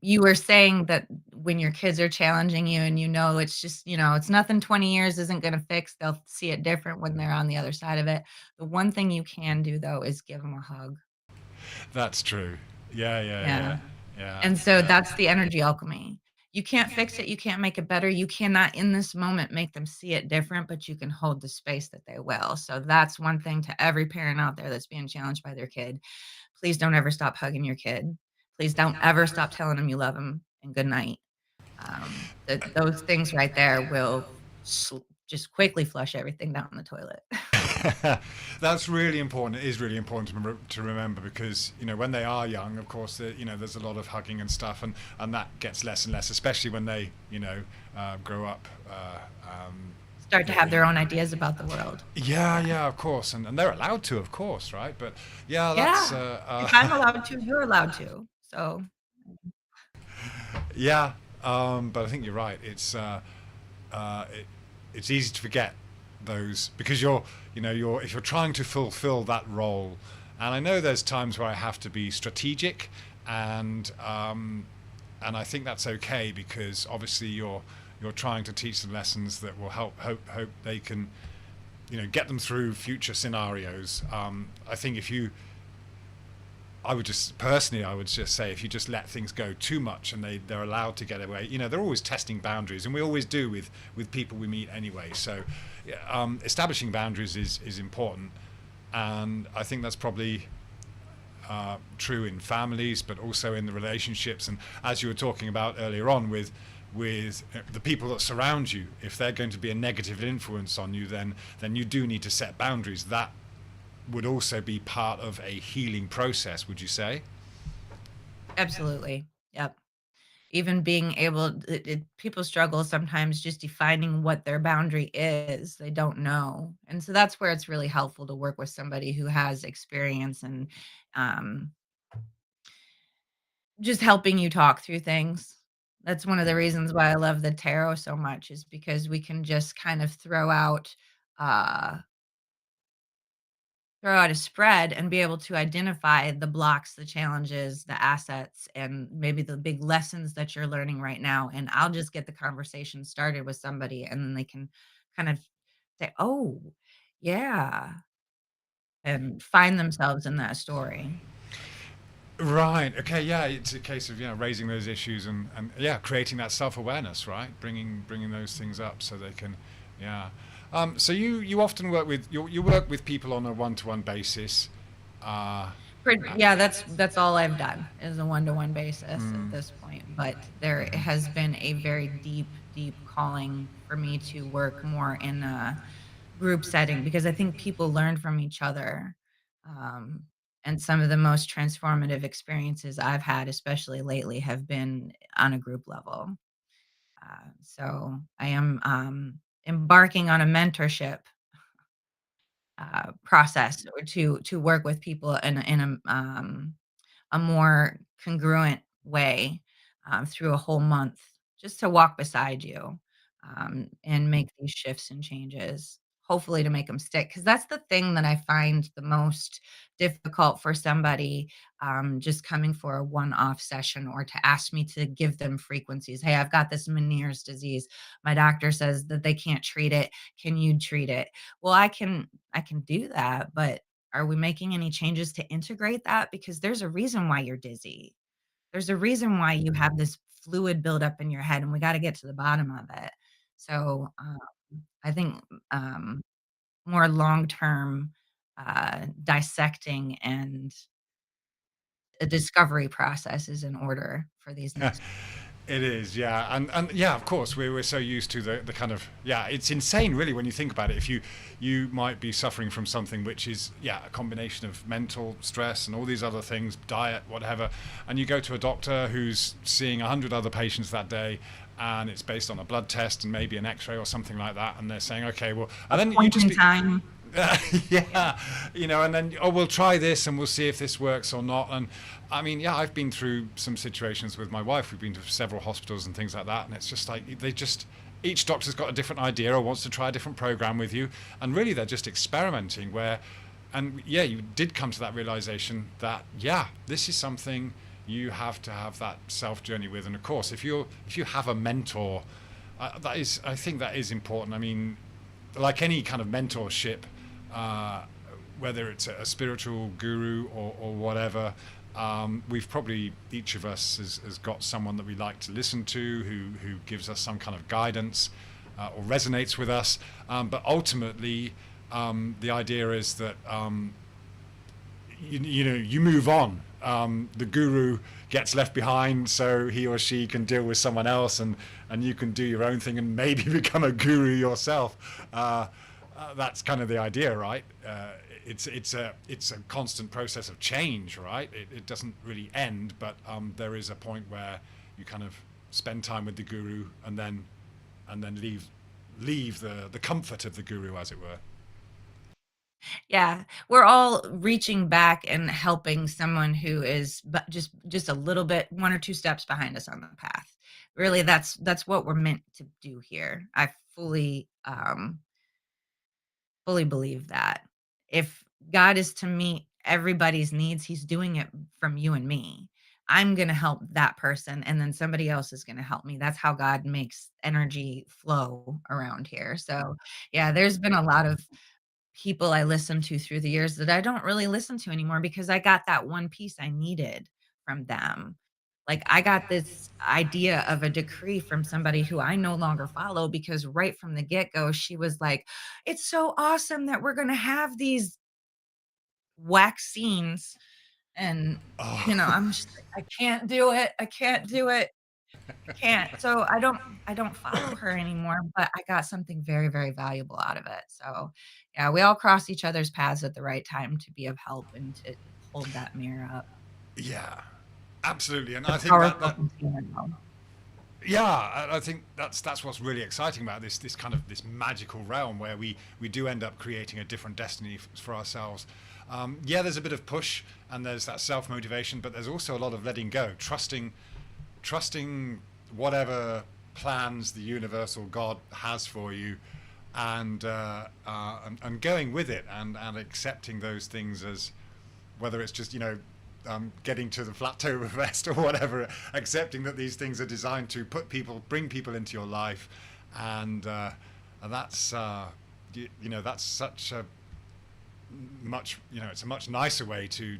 you were saying that when your kids are challenging you and it's just, it's nothing 20 years isn't gonna fix, they'll see it different when they're on the other side of it. The one thing you can do, though, is give them a hug. That's true. Yeah, yeah, Yeah, yeah, yeah, and so yeah. that's the energy alchemy. You can't fix it, you can't make it better, you cannot in this moment make them see it different, but you can hold the space that they will. So that's one thing to every parent out there that's being challenged by their kid. Please don't ever stop hugging your kid. Please don't ever stop telling them you love them and good night. Those things right there will just quickly flush everything down the toilet. That's really important. It is really important to remember, because when they are young, of course, there's a lot of hugging and stuff, and that gets less and less, especially when they grow up. Start to have their own ideas about the world. Yeah, Yeah. yeah, of course, and they're allowed to, of course, right? But yeah, that's Yeah. If I'm allowed to, you're allowed to. So, yeah. But I think you're right. It's easy to forget those, because you're if you're trying to fulfill that role, and I know there's times where I have to be strategic, and I think that's okay, because obviously you're trying to teach them lessons that will hope they can get them through future scenarios. I think if you I would just say, if you just let things go too much and they're allowed to get away, they're always testing boundaries, and we always do with people we meet anyway. So, yeah, establishing boundaries is important, and I think that's probably true in families, but also in the relationships. And as you were talking about earlier on with the people that surround you, if they're going to be a negative influence on you, then you do need to set boundaries. That would also be part of a healing process, would you say? Absolutely. Yep. Even being able people struggle sometimes just defining what their boundary is, they don't know, and so that's where it's really helpful to work with somebody who has experience and, um, just helping you talk through things. That's one of the reasons why I love the tarot so much is because we can just kind of uh throw out a spread and be able to identify the blocks, the challenges, the assets, and maybe the big lessons that you're learning right now. And I'll just get the conversation started with somebody and then they can kind of say, oh, yeah, and find themselves in that story. Right. Okay. Yeah. It's a case of raising those issues and yeah creating that self awareness, right? Bringing those things up so they can, yeah. So you often you work with people on a one to one basis. Uh, Yeah, that's all I've done is a one-to-one basis at mm, this point, but there mhm. has been a very deep calling for me to work more in a group setting because I think people learn from each other, um, and some of the most transformative experiences I've had, especially lately, have been on a group level. So I am, embarking on a mentorship process or to work with people in a more congruent way, through a whole month just to walk beside you, and make these shifts and changes, hopefully to make them stick. Because that's the thing that I find the most difficult for somebody, just coming for a one-off session or to ask me to give them frequencies. "Hey, I've got this Meniere's disease. My doctor says that they can't treat it. Can you treat it?" Well, I can do that, but are we making any changes to integrate that? Because there's a reason why you're dizzy. There's a reason why you have this fluid buildup in your head, and we gotta get to the bottom of it. So, I think, more long-term, dissecting and a discovery process is in order for these next. It is, yeah, and yeah, of course, we're so used to the kind of yeah, it's insane, really, when you think about it. If you might be suffering from something which is yeah a combination of mental stress and all these other things, diet, whatever, and you go to a doctor who's seeing 100 other patients that day, and it's based on a blood test and maybe an X-ray or something like that, and they're saying, okay, well, A and then you point just in be time. Yeah. yeah, and then we'll try this and we'll see if this works or not. And I mean, yeah, I've been through some situations with my wife. We've been to several hospitals and things like that, and it's just like each doctor's got a different idea or wants to try a different program with you, and really they're just experimenting. And yeah, you did come to that realization that yeah, this is something you have to have that self journey with. And of course, if you have a mentor, I think that is important. I mean, like any kind of mentorship, uh, whether it's a spiritual guru or whatever, we've probably each of us has got someone that we like to listen to who gives us some kind of guidance or resonates with us. But ultimately, the idea is that you move on. The guru gets left behind, so he or she can deal with someone else, and you can do your own thing and maybe become a guru yourself. That's kind of the idea, right? It's a constant process of change, right? It doesn't really end, but there is a point where you kind of spend time with the guru and then leave the comfort of the guru, as it were. Yeah, we're all reaching back and helping someone who is but just a little bit 1 or 2 steps behind us on the path. Really, that's what we're meant to do here. I fully believe that. If God is to meet everybody's needs, he's doing it from you and me. I'm gonna help that person, and then somebody else is gonna help me. That's how God makes energy flow around here. So, yeah, there's been a lot of people I listened to through the years that I don't really listen to anymore because I got that one piece I needed from them. Like, I got this idea of a decree from somebody who I no longer follow because right from the get-go, she was like, "It's so awesome that we're gonna have these vaccines And, Oh, I'm just like, "I can't do it. I can't do it. I can't." So I don't follow her anymore, but I got something very, very valuable out of it. So, yeah, we all cross each other's paths at the right time to be of help and to hold that mirror up. yeah, absolutely. And The I think powerful container though. yeah, I think that's what's really exciting about this kind of this magical realm where we do end up creating a different destiny for ourselves. Yeah, there's a bit of push and there's that self motivation, but there's also a lot of letting go, trusting whatever plans the universal God has for you, and going with it, and accepting those things as whether it's just getting to the Flattoberfest or whatever, accepting that these things are designed to bring people into your life, and that's that's such a much it's a much nicer way to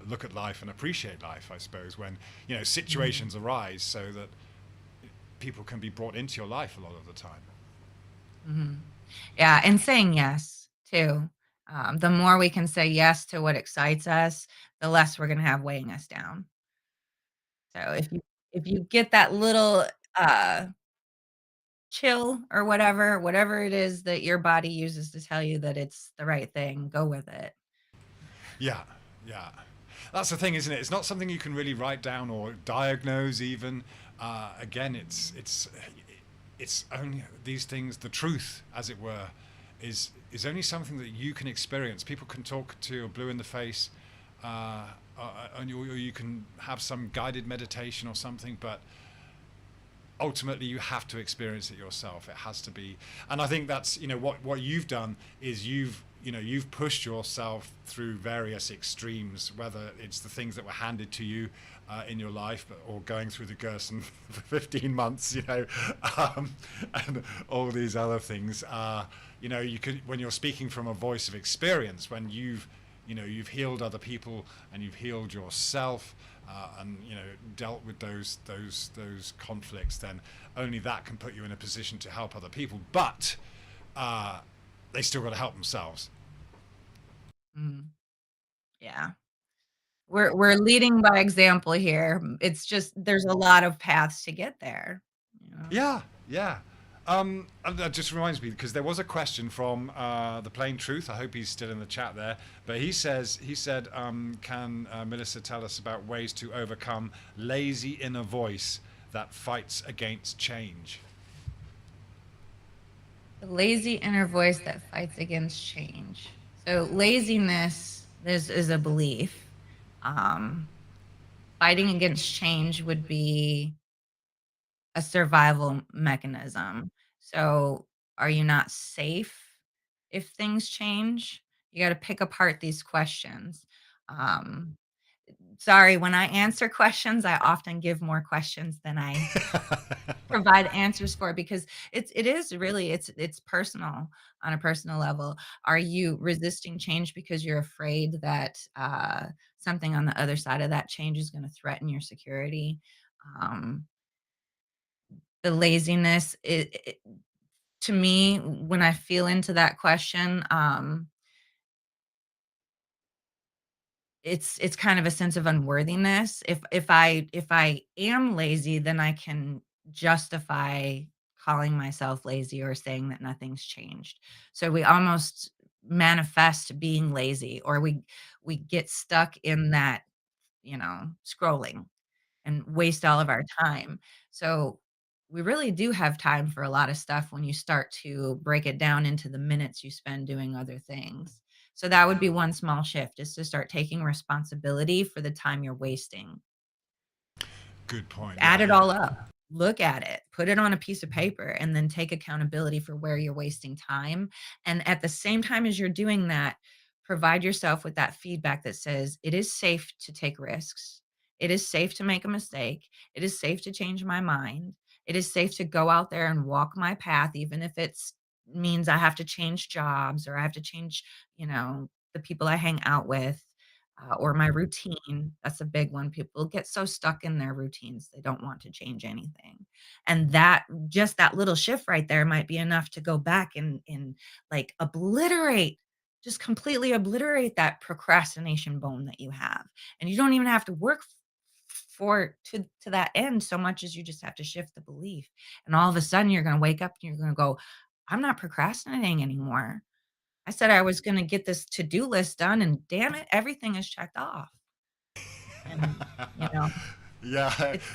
look at life and appreciate life, I suppose, when Mhm, situations arise, so that people can be brought into your life a lot of the time. mhm. Yeah, and saying yes too. The more we can say yes to what excites us, the less we're gonna have weighing us down. So if you get that little, uh, chill or whatever it is that your body uses to tell you that it's the right thing, go with it. Yeah, yeah. That's the thing, isn't it? It's not something you can really write down or diagnose even. Again, it's only these things. The truth, as it were, is only something that you can experience. People can talk to you blue in the face, or you can have some guided meditation or something, but ultimately you have to experience it yourself. It has to be. And I think that's what you've done is you've pushed yourself through various extremes, whether it's the things that were handed to you in your life, or going through the Gerson for 15 months, um, and all these other things. You could, when you're speaking from a voice of experience, when you've healed other people and you've healed yourself, and dealt with those conflicts, then only that can put you in a position to help other people. But uh, they still got to help themselves. Mm, yeah. We're leading by example here. It's just there's a lot of paths to get there, you know? Yeah, yeah. And that just reminds me, because there was a question from the Plain Truth. I hope he's still in the chat there. But he said, can Melissa tell us about ways to overcome lazy inner voice that fights against change? The lazy inner voice that fights against change. So laziness is a belief. Um, Fighting against change would be a survival mechanism. So, are you not safe if things change? You gotta pick apart these questions. Um, Sorry, when I answer questions, I often give more questions than I provide answers for because it is really it's personal on a personal level. Are you resisting change because you're afraid that, something on the other side of that change is gonna threaten your security? Um, the laziness, to me, when I feel into that question, it's kind of a sense of unworthiness. If I am lazy, then I can justify calling myself lazy or saying that nothing's changed. So we almost manifest being lazy, or we get stuck in that, scrolling and waste all of our time. So we really do have time for a lot of stuff when you start to break it down into the minutes you spend doing other things. So that would be one small shift, is to start taking responsibility for the time you're wasting. Good point. Add Yeah, it yeah. all up, look at it, put it on a piece of paper, and then take accountability for where you're wasting time. And at the same time as you're doing that, provide yourself with that feedback that says, it is safe to take risks. It is safe to make a mistake. It is safe to change my mind. It is safe to go out there and walk my path, even if it's means I have to change jobs or I have to change, the people I hang out with, or my routine. That's a big one. People get so stuck in their routines, they don't want to change anything. And that little shift right there might be enough to go back and like obliterate just completely obliterate that procrastination bone that you have. And you don't even have to work for to that end so much as you just have to shift the belief. And all of a sudden you're going to wake up and you're going to go, I'm not procrastinating anymore. I said I was going to get this to-do list done and damn it, everything is checked off. And you know, Yeah, it's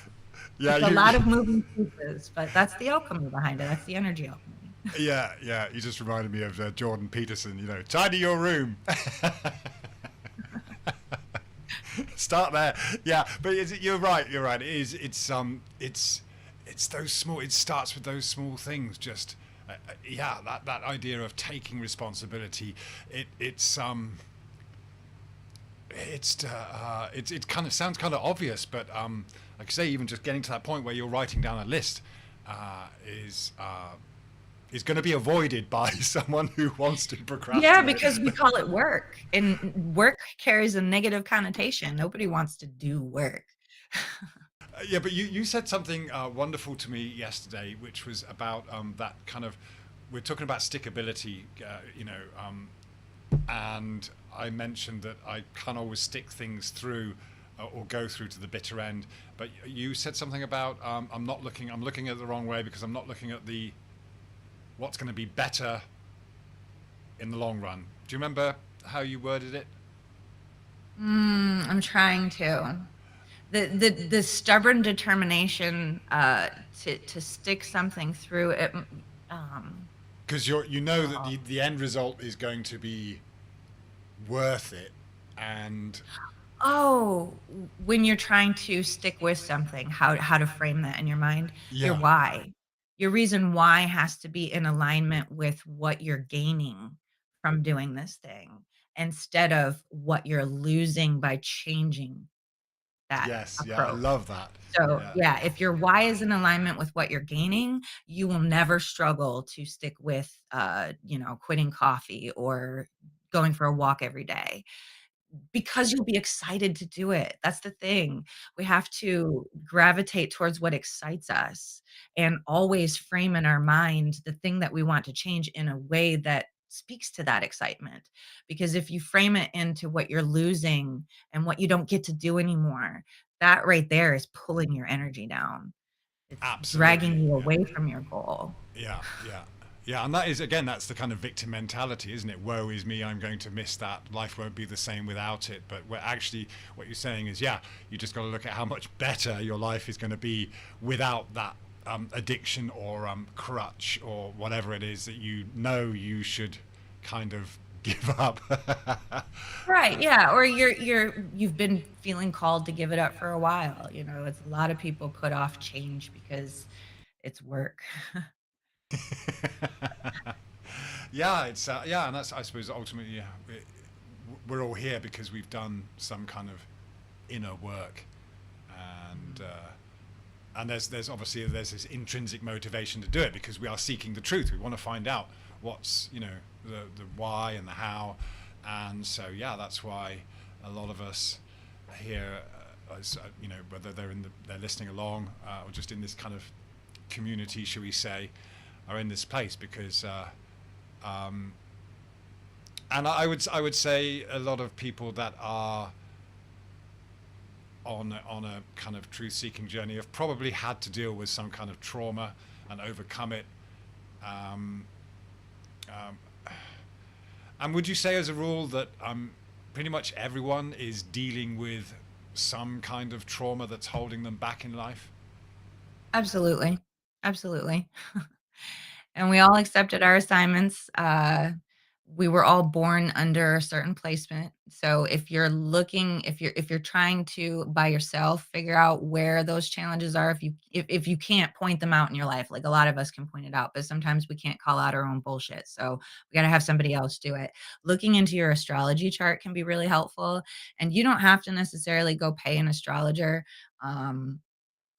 yeah, it's a lot of moving pieces, but that's the alchemy behind it. That's the energy alchemy. yeah, yeah. You just reminded me of Jordan Peterson. You know, tidy your room. Start there. Yeah, but you're right. You're right. It is. It's those small. It starts with those small things. Just yeah, that idea of taking responsibility. It kind of sounds kind of obvious, but like I say, even just getting to that point where you're writing down a list is is going to be avoided by someone who wants to Yeah, procrastinate. because we call it work, and work carries a negative connotation. Nobody wants to do work. Yeah, but you said something wonderful to me yesterday, which was about that kind of. We're talking about stickability, and I mentioned that I can't always stick things through or go through to the bitter end. But you said something about I'm not looking. I'm looking at it the wrong way because I'm not looking at the what's going to be better in the long run. Do you remember how you worded it? I'm trying to. The stubborn determination, to stick something through it, Because you know that oh. the end result is going to be worth it, and Oh, when you're trying to stick with something, how to frame that in your mind, your yeah, why. Your reason why has to be in alignment with what you're gaining from doing this thing, instead of what you're losing by changing that yes, yeah, I approach. love that. So, Yeah, yeah, if your why is in alignment with what you're gaining, you will never struggle to stick with, quitting coffee or going for a walk every day. Because you'll be excited to do it. That's the thing. We have to gravitate towards what excites us and always frame in our mind the thing that we want to change in a way that speaks to that excitement. Because if you frame it into what you're losing and what you don't get to do anymore, that right there is pulling your energy down. It's dragging absolutely. you Yeah, away from your goal. yeah, yeah, yeah. And that is again, that's the kind of victim mentality, isn't it? Woe is me, I'm going to miss that. Life won't be the same without it. But we're actually, what you're saying is, yeah, you just got to look at how much better your life is going to be without that addiction or crutch or whatever it is that you know you should kind of give up. Right, yeah, or you've been feeling called to give it up for a while, it's a lot of people put off change because it's work. Yeah, it's yeah, and that's I suppose ultimately yeah, we're all here because we've done some kind of inner work, and there's obviously there's this intrinsic motivation to do it because we are seeking the truth. We want to find out what's the why and the how, and so yeah, that's why a lot of us here, whether they're listening along or just in this kind of community, shall we say, are in this place because. Um, and I would say a lot of people that are on a kind of truth seeking journey have probably had to deal with some kind of trauma and overcome it. Um, um, and would you say, as a rule, that pretty much everyone is dealing with some kind of trauma that's holding them back in life? Absolutely, absolutely. And we all accepted our assignments. We were all born under a certain placement. So if you're trying to by yourself figure out where those challenges are, if you can't point them out in your life, like a lot of us can point it out, but sometimes we can't call out our own bullshit. So we got to have somebody else do it. Looking into your astrology chart can be really helpful, and you don't have to necessarily go pay an astrologer. Um,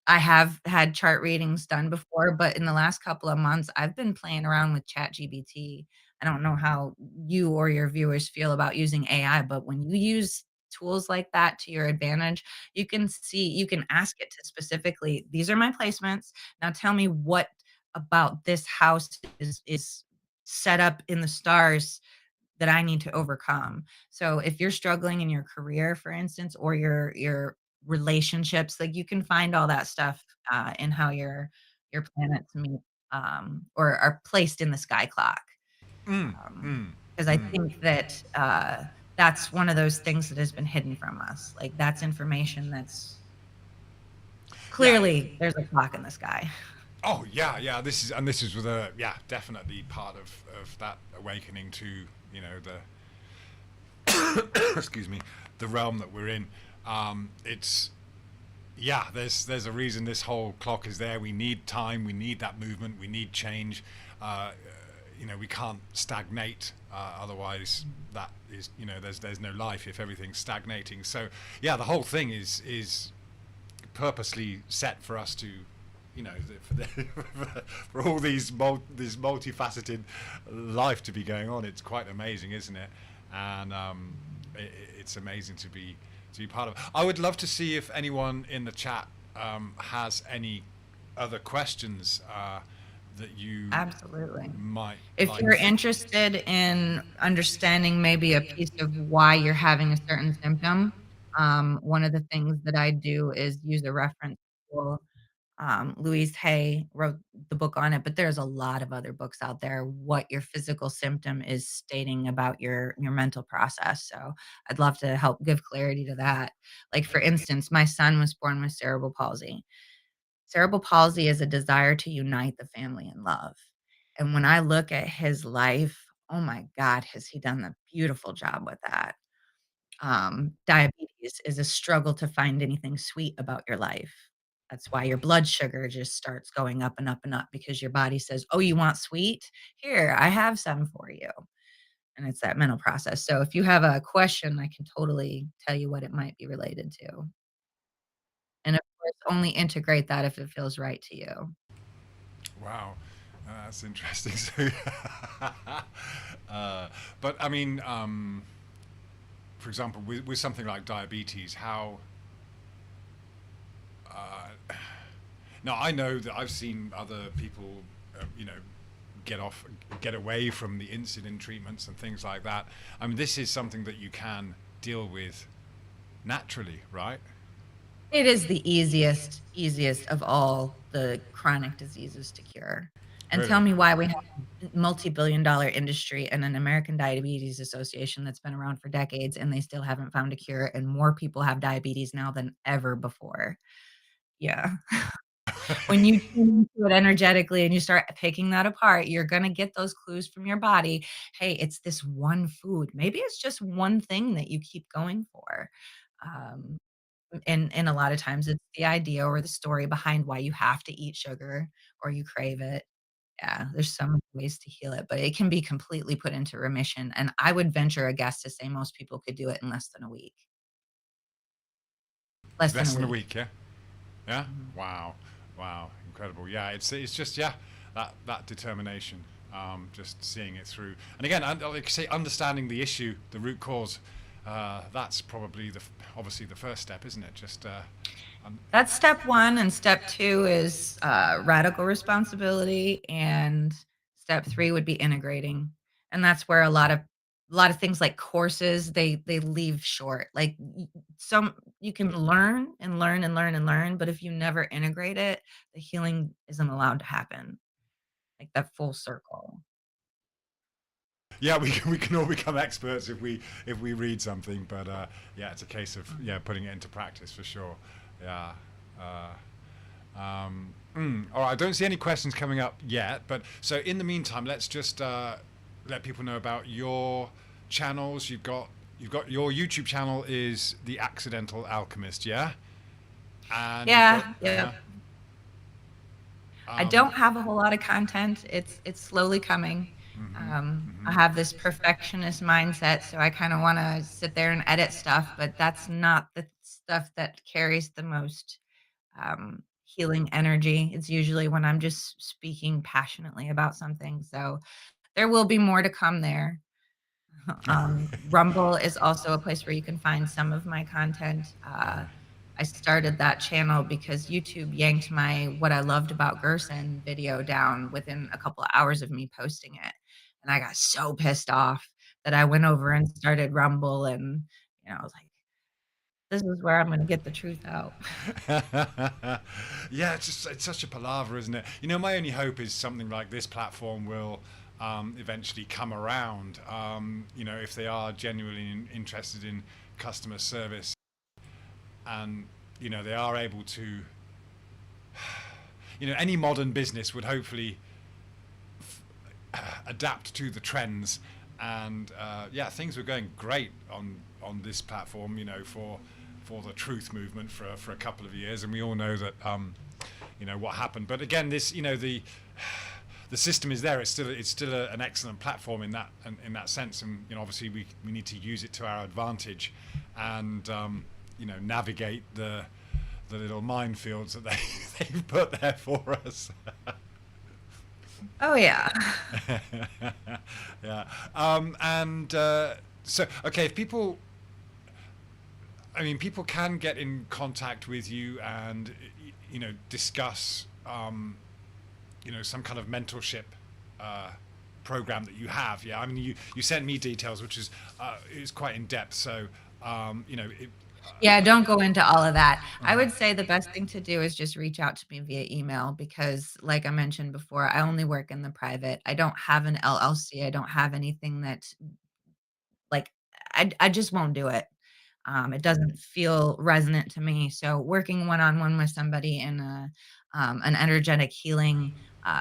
I have had chart readings done before, but in the last couple of months, I've been playing around with ChatGPT. I don't know how you or your viewers feel about using AI, but when you use tools like that to your advantage, you can ask it to specifically, "These are my placements. Now tell me what about this house is set up in the stars that I need to overcome. So if you're struggling in your career, for instance, or your relationships, like, you can find all that stuff, in how your planets meet, or are placed in the sky clock. Mm, Um, mm, Because I mm. think that, that's one of those things that has been hidden from us. Like, that's information that's Yeah. clearly there's a clock in the sky. Oh yeah, yeah. This is with a yeah, definitely part of that awakening to the excuse me, the realm that we're in. It's yeah. There's a reason this whole clock is there. We need time. We need that movement. We need change. Uh, we can't stagnate. Otherwise, that is there's no life if everything's stagnating. So yeah, the whole thing is purposely set for us to, for all this multifaceted life to be going on. It's quite amazing, isn't it? And it's amazing to be part of. I would love to see if anyone in the chat has any other questions that you Absolutely. might If like. you're interested in understanding maybe a piece of why you're having a certain symptom, one of the things that I do is use a reference tool. Louise Hay wrote the book on it, but there's a lot of other books out there, what your physical symptom is stating about your mental process. So I'd love to help give clarity to that. Like, for instance, my son was born with cerebral palsy. Cerebral palsy is a desire to unite the family in love. And when I look at his life, oh my God, has he done a beautiful job with that. Diabetes is a struggle to find anything sweet about your life. That's why your blood sugar just starts going up and up and up because your body says, "Oh, you want sweet? Here, I have some for you." And it's that mental process. So if you have a question, I can totally tell you what it might be related to. And of course, only integrate that if it feels right to you. Wow, that's interesting. So, but I mean, for example, with something like diabetes, how uh, now I know that I've seen other people, get off, get away from the insulin treatments and things like that. I mean, this is something that you can deal with naturally, right? It is the easiest of all the chronic diseases to cure. And tell Really? me why we have a multi-billion dollar industry and an American Diabetes Association that's been around for decades, and they still haven't found a cure, and more people have diabetes now than ever before. Yeah. When you tune into it energetically and you start picking that apart, you're gonna get those clues from your body. Hey, it's this one food. Maybe it's just one thing that you keep going for. Um, and a lot of times it's the idea or the story behind why you have to eat sugar or you crave it. Yeah, there's so many ways to heal it, but it can be completely put into remission, and I would venture a guess to say most people could do it in less than a week. Less than a Less than a week. week, yeah. Yeah. Mhm. Wow. Wow. Incredible. Yeah. It's just yeah that determination. Just seeing it through. And again, like I say, understanding the issue, the root cause. That's probably obviously the first step, isn't it? Just un- That's step 1, and step 2 is, radical responsibility, and step 3 would be integrating, and that's where a lot of things like courses, they leave short. Like, some you can learn and learn and learn and learn, but if you never integrate it, the healing isn't allowed to happen, like that full circle. yeah, we can all become experts if we read something, but yeah, it's a case of yeah putting it into practice for sure. Yeah. All right, I don't see any questions coming up yet, but so in the meantime, let's just let people know about your channels. You've got your YouTube channel is the Accidental Alchemist, yeah, and you've got Yeah, yeah. yeah. I Um, don't have a whole lot of content. It's slowly coming. I have this perfectionist mindset, so I kinda wanna sit there and edit stuff, but that's not the stuff that carries the most, healing energy. It's usually when I'm just speaking passionately about something, so there will be more to come there. Rumble is also a place where you can find some of my content. I started that channel because YouTube yanked my "What I Loved About Gerson" video down within a couple of hours of me posting it, and I got so pissed off that I went over and started Rumble, and, I was like, "This is where I'm gonna get the truth out." Yeah, it's such a palaver, isn't it? My only hope is something like this platform will eventually come around. If they are genuinely interested in customer service, and they are able to, any modern business would hopefully adapt to the trends. And yeah, things were going great on this platform, for the truth movement for a couple of years, and we all know that what happened. But again, this the system is there. It's still an excellent platform in that sense, and obviously we need to use it to our advantage, and navigate the little minefields that they've put there for us. Oh, yeah. Yeah. And so, okay, if people, I mean, people can get in contact with you and, discuss, some kind of mentorship program that you have. Yeah. I mean, you sent me details, which is quite in depth. So, it, Yeah, don't go into all of that. I uh-huh. would say the best thing to do is just reach out to me via email because, like I mentioned before, I only work in the private. I don't have an LLC. I don't have anything that, like, I just won't do it. It doesn't feel resonant to me. So working one-on-one with somebody in an energetic healing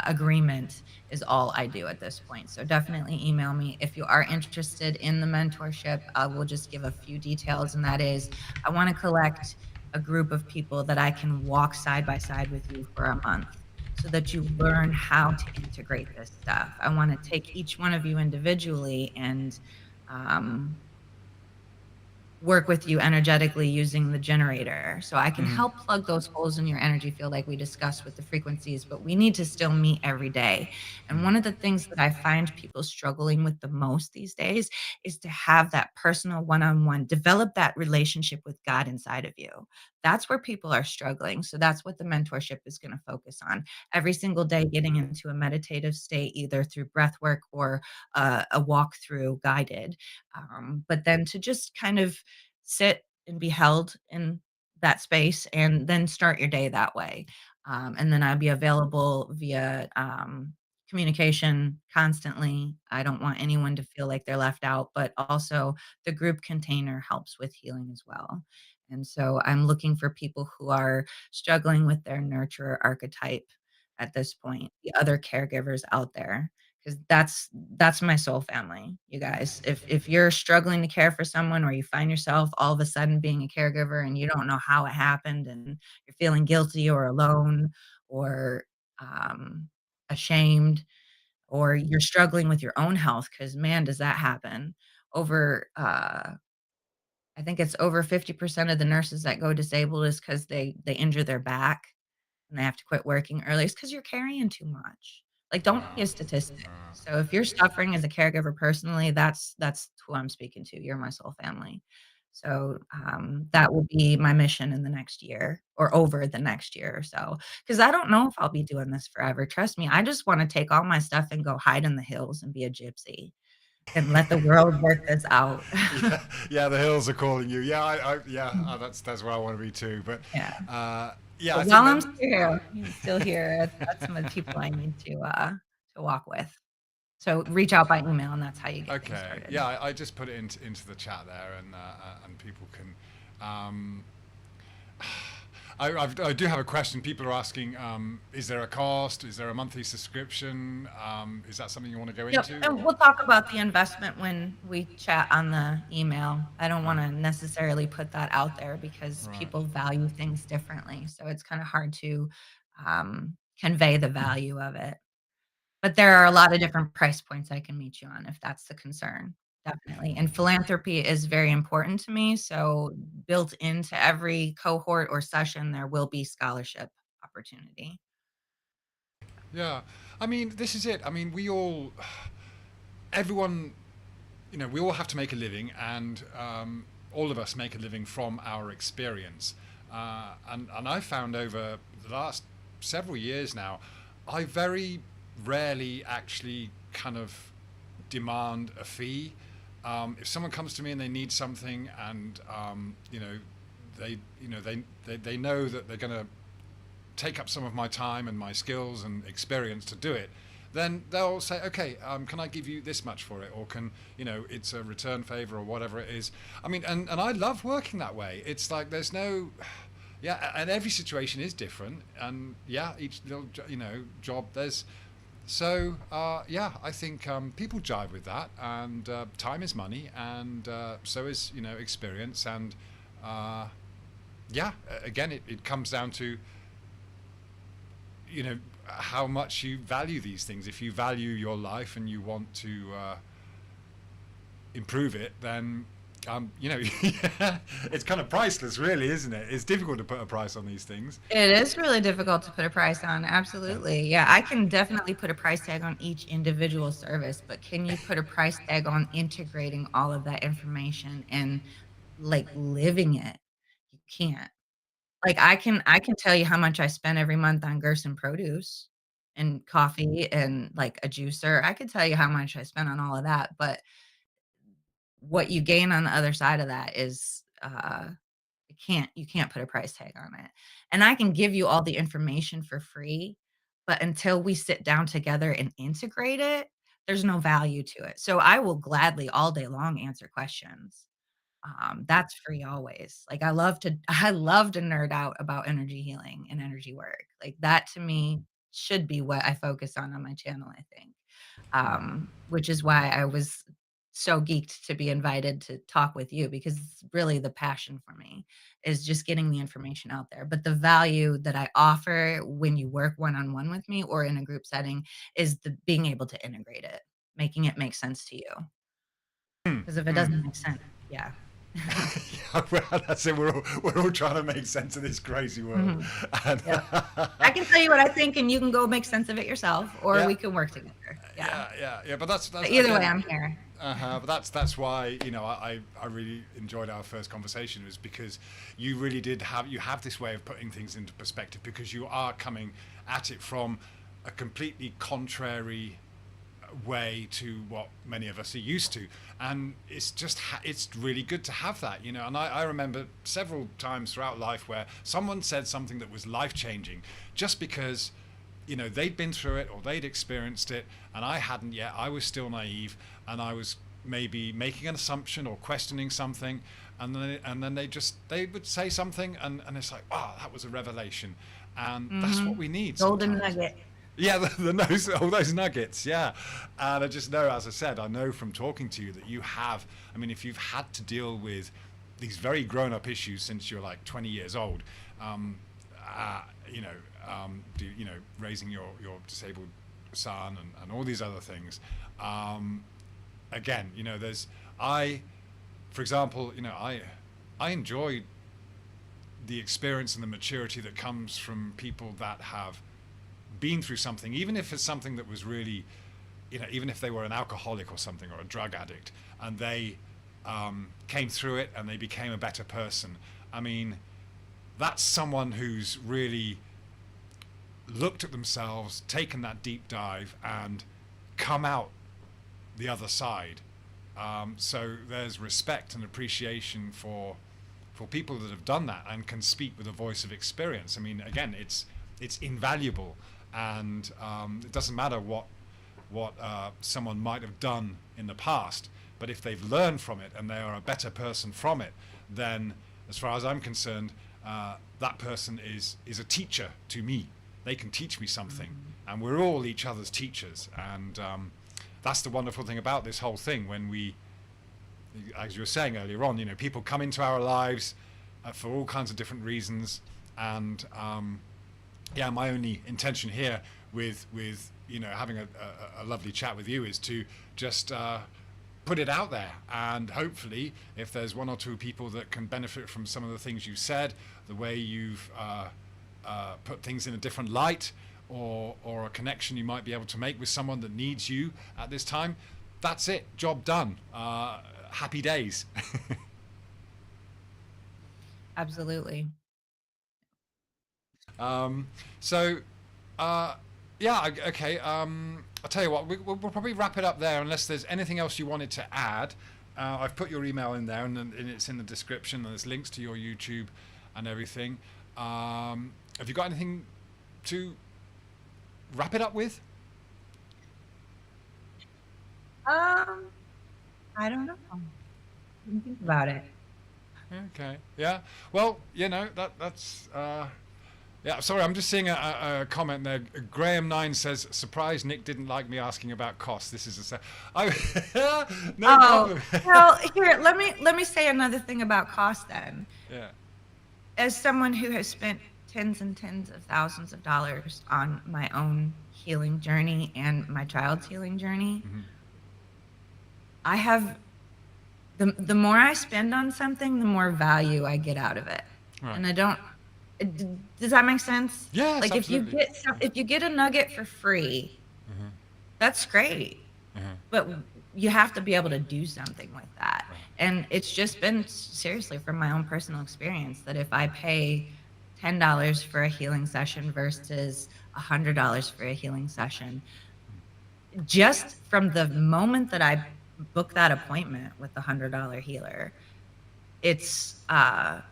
agreement is all I do at this point. So definitely email me if you are interested in the mentorship. I will just give a few details, and that is, I want to collect a group of people that I can walk side by side with you for a month so that you learn how to integrate this stuff. I want to take each one of you individually and um, work with you energetically using the generator. So I can Mhm. help plug those holes in your energy field like we discussed with the frequencies, but we need to still meet every day. And one of the things that I find people struggling with the most these days is to have that personal one-on-one, develop that relationship with God inside of you. That's where people are struggling. So that's what the mentorship is going to focus on. Every single day, getting into a meditative state, either through breath work or a walkthrough guided. But then to just kind of sit and be held in that space and then start your day that way. And then I'll be available via communication constantly. I don't want anyone to feel like they're left out, but also the group container helps with healing as well. And so I'm looking for people who are struggling with their nurturer archetype at this point, the other caregivers out there, because that's my soul family, you guys. If you're struggling to care for someone or you find yourself all of a sudden being a caregiver and you don't know how it happened and you're feeling guilty or alone or um, ashamed, or you're struggling with your own health, because man, does that happen. Over I think it's over 50% of the nurses that go disabled is because they injure their back and they have to quit working early, it's because 'cause you're carrying too much. Like, don't be Wow. a statistic. So if you're suffering as a caregiver personally, that's who I'm speaking to. You're my soul family. So, that will be my mission in the next year or over the next year or so. Because I don't know if I'll be doing this forever. Trust me, I just wanna take all my stuff and go hide in the hills and be a gypsy and let the world work this out. Yeah, yeah, the hills are calling you. Yeah, yeah, that's where I want to be too. But Yeah. yeah, I But think while that. I'm still here, that's some of the people I need to walk with. So reach out by email, and that's how you get things Okay, started. yeah, I just put it into the chat there, and people can. Um, I do have a question. People are asking: is there a cost? Is there a monthly subscription? Is that something you want to go Yep, into? and Or we'll talk about the investment when we chat on the email. I don't right, wanna necessarily put that out there because right. people value things differently, so it's kinda hard to, convey the value of it. But there are a lot of different price points I can meet you on if that's the concern, definitely, and philanthropy is very important to me, so built into every cohort or session, there will be scholarship opportunity. Yeah, I mean, this is it. I mean, everyone, we all have to make a living, and all of us make a living from our experience. And I found over the last several years now, I very rarely actually kind of demand a fee. if someone comes to me and they need something, and they know that they're going to take up some of my time and my skills and experience to do it, then they'll say, okay, can I give you this much for it? Or can, it's a return favor or whatever it is. I mean, and I love working that way. It's like there's no, yeah, and every situation is different. And yeah, each little, job, yeah, I think people jive with that. And time is money. And so is, experience. And yeah, again, it comes down to, how much you value these things. If you value your life and you want to improve it, then it's kind of priceless, really, isn't it? It's difficult to put a price on these things. It is really difficult to put a price on. Absolutely. Yeah, I can definitely put a price tag on each individual service, but can you put a price tag on integrating all of that information and like living it? You can't. Like, I can tell you how much I spend every month on Gerson produce and coffee and, like, a juicer. I could tell you how much I spend on all of that, but what you gain on the other side of that is, you can't put a price tag on it. And I can give you all the information for free, but until we sit down together and integrate it, there's no value to it. So I will gladly all day long answer questions. That's free always. Like, I love to nerd out about energy healing and energy work. Like, that to me should be what I focus on my channel, I think. Which is why I was so geeked to be invited to talk with you because it's really the passion for me is just getting the information out there. But the value that I offer when you work one-on-one with me or in a group setting is the being able to integrate it, making it make sense to you. Hmm. Because if it doesn't make sense, yeah. Yeah, well, that's it. We're all trying to make sense of this crazy world. Mhm. And Yep. I can tell you what I think, and you can go make sense of it yourself, or yeah, we can work together. Yeah. yeah. But that's But either way, again. I'm here. But that's why I really enjoyed our first conversation, was because you have this way of putting things into perspective, because you are coming at it from a completely contrary way to what many of us are used to, and it's just it's really good to have that, and I remember several times throughout life where someone said something that was life changing just because they'd been through it or they'd experienced it and I hadn't yet. I was still naive and I was maybe making an assumption or questioning something, and then they would say something, and it's like, wow, that was a revelation. And that's what Mhm. we need Golden sometimes. nugget. Yeah, all those nuggets, yeah. And I just know, as I said, I know from talking to you that you have, I mean, if you've had to deal with these very grown up issues since you're like 20 years old, um, uh, you know, raising your disabled son, and all these other things. Again, for example, I enjoy the experience and the maturity that comes from people that have been through something, even if it's something that was really, even if they were an alcoholic or something, or a drug addict, and they came through it and they became a better person. I mean, that's someone who's really looked at themselves, taken that deep dive, and come out the other side. So there's respect and appreciation for people that have done that and can speak with a voice of experience. I mean, again, it's invaluable, and it doesn't matter what someone might have done in the past, but if they've learned from it and they are a better person from it, then as far as I'm concerned, that person is a teacher to me. They can teach me something, and we're all each other's teachers. And that's the wonderful thing about this whole thing. When we, as you were saying earlier on, people come into our lives for all kinds of different reasons, and yeah, my only intention here with having a lovely chat with you is to just put it out there, and hopefully if there's one or two people that can benefit from some of the things you said, the way you've put things in a different light, or a connection you might be able to make with someone that needs you at this time, that's it, job done. Happy days. Absolutely. So yeah, okay. I'll tell you what, we'll probably wrap it up there unless there's anything else you wanted to add. I've put your email in there, and it's in the description, and there's links to your YouTube and everything. Have you got anything to wrap it up with? I don't know. Didn't think about it. Okay. Yeah. Well, that's. Yeah. Sorry, I'm just seeing a comment there. Graham9 says, "Surprised Nick didn't like me asking about costs. This is a." No problem. Well, here, let me say another thing about cost then. Yeah. As someone who has spent tens and tens of thousands of dollars on my own healing journey and my child's healing journey, Mm-hmm. I have the more I spend on something, the more value I get out of it. Right. And I don't does that make sense? Yes, Like absolutely. if you get a nugget for free, Mm-hmm. that's great. Mm-hmm. But you have to be able to do something with that. Right. And it's just been seriously from my own personal experience that if I pay $10 for a healing session versus $100 for a healing session, just from the moment that I book that appointment with the $100 healer, it's a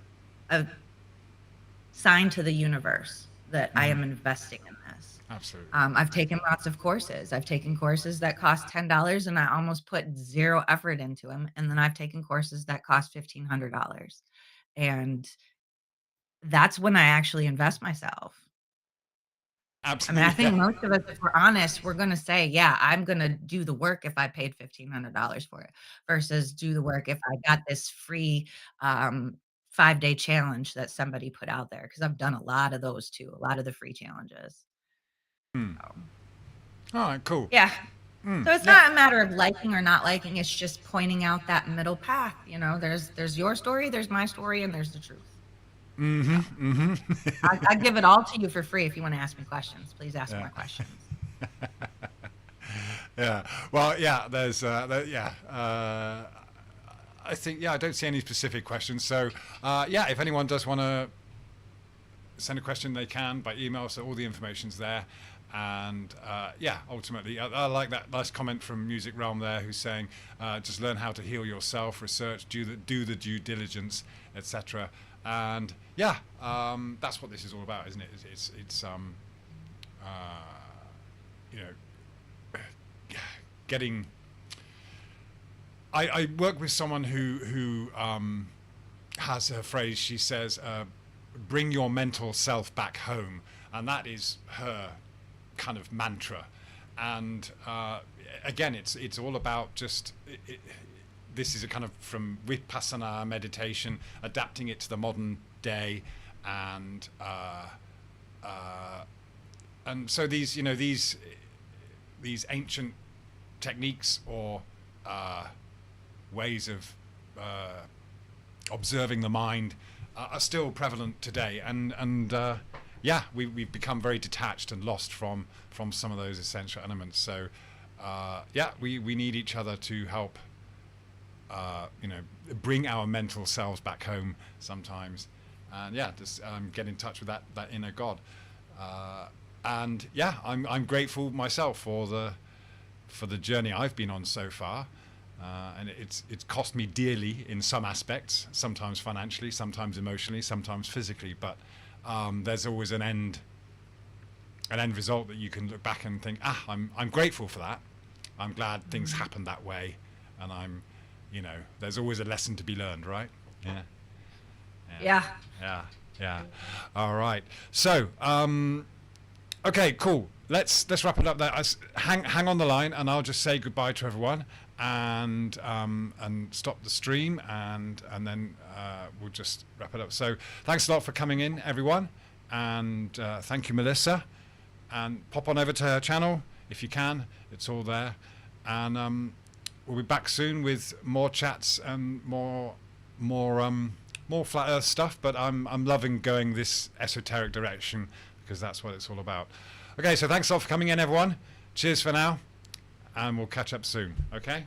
sign to the universe that I am investing in this. Absolutely. I've taken lots of courses. I've taken courses that cost $10 and I almost put zero effort into them. And then I've taken courses that cost $1,500. And that's when I actually invest myself. I mean, I Absolutely. think Yeah. most of us, if we're honest, we're going to say, yeah, I'm going to do the work if I paid $1,500 for it versus do the work if I got this free 5-day challenge that somebody put out there. Cause I've done a lot of those too, a lot of the free challenges. Hmm. So, All right. Cool. yeah. Mm, So it's yeah. not a matter of liking or not liking. It's just pointing out that middle path. You know, there's your story, there's my story, and there's the truth. Mm-hmm. So Mm-hmm. I give it all to you for free. If you want to ask me questions, please ask Yeah. more questions. Yeah. Well, yeah. There's. Yeah. I think. Yeah. I don't see any specific questions. So, yeah. If anyone does want to send a question, they can by email. So all the information's there. And yeah, ultimately, I like that nice comment from Music Realm there, who's saying, just learn how to heal yourself, research, do the due diligence, etc. And yeah, that's what this is all about, isn't it? It's you know, getting. I work with someone who has a phrase. She says, "Bring your mental self back home," and that is her kind of mantra. And again, it's all about just. This is a kind of from Vipassana meditation, adapting it to the modern day, and so these ancient techniques or ways of observing the mind are still prevalent today, and yeah, we've become very detached and lost from some of those essential elements. So yeah, we need each other to help bring our mental selves back home sometimes, and yeah, just get in touch with that inner God. And yeah, I'm grateful myself for the journey I've been on so far, and it's cost me dearly in some aspects, sometimes financially, sometimes emotionally, sometimes physically, but there's always an end result that you can look back and think, I'm grateful for that. I'm glad things happened that way, and there's always a lesson to be learned, right? Yeah. Yeah. All right. So, okay, cool. Let's wrap it up there. Hang on the line, and I'll just say goodbye to everyone, and stop the stream, and then we'll just wrap it up. So, thanks a lot for coming in, everyone, and thank you, Melissa. And pop on over to her channel if you can. It's all there, and we'll be back soon with more chats and more flat earth stuff, but I'm loving going this esoteric direction because that's what it's all about. Okay, so thanks a lot for coming in, everyone. Cheers for now, and we'll catch up soon, okay?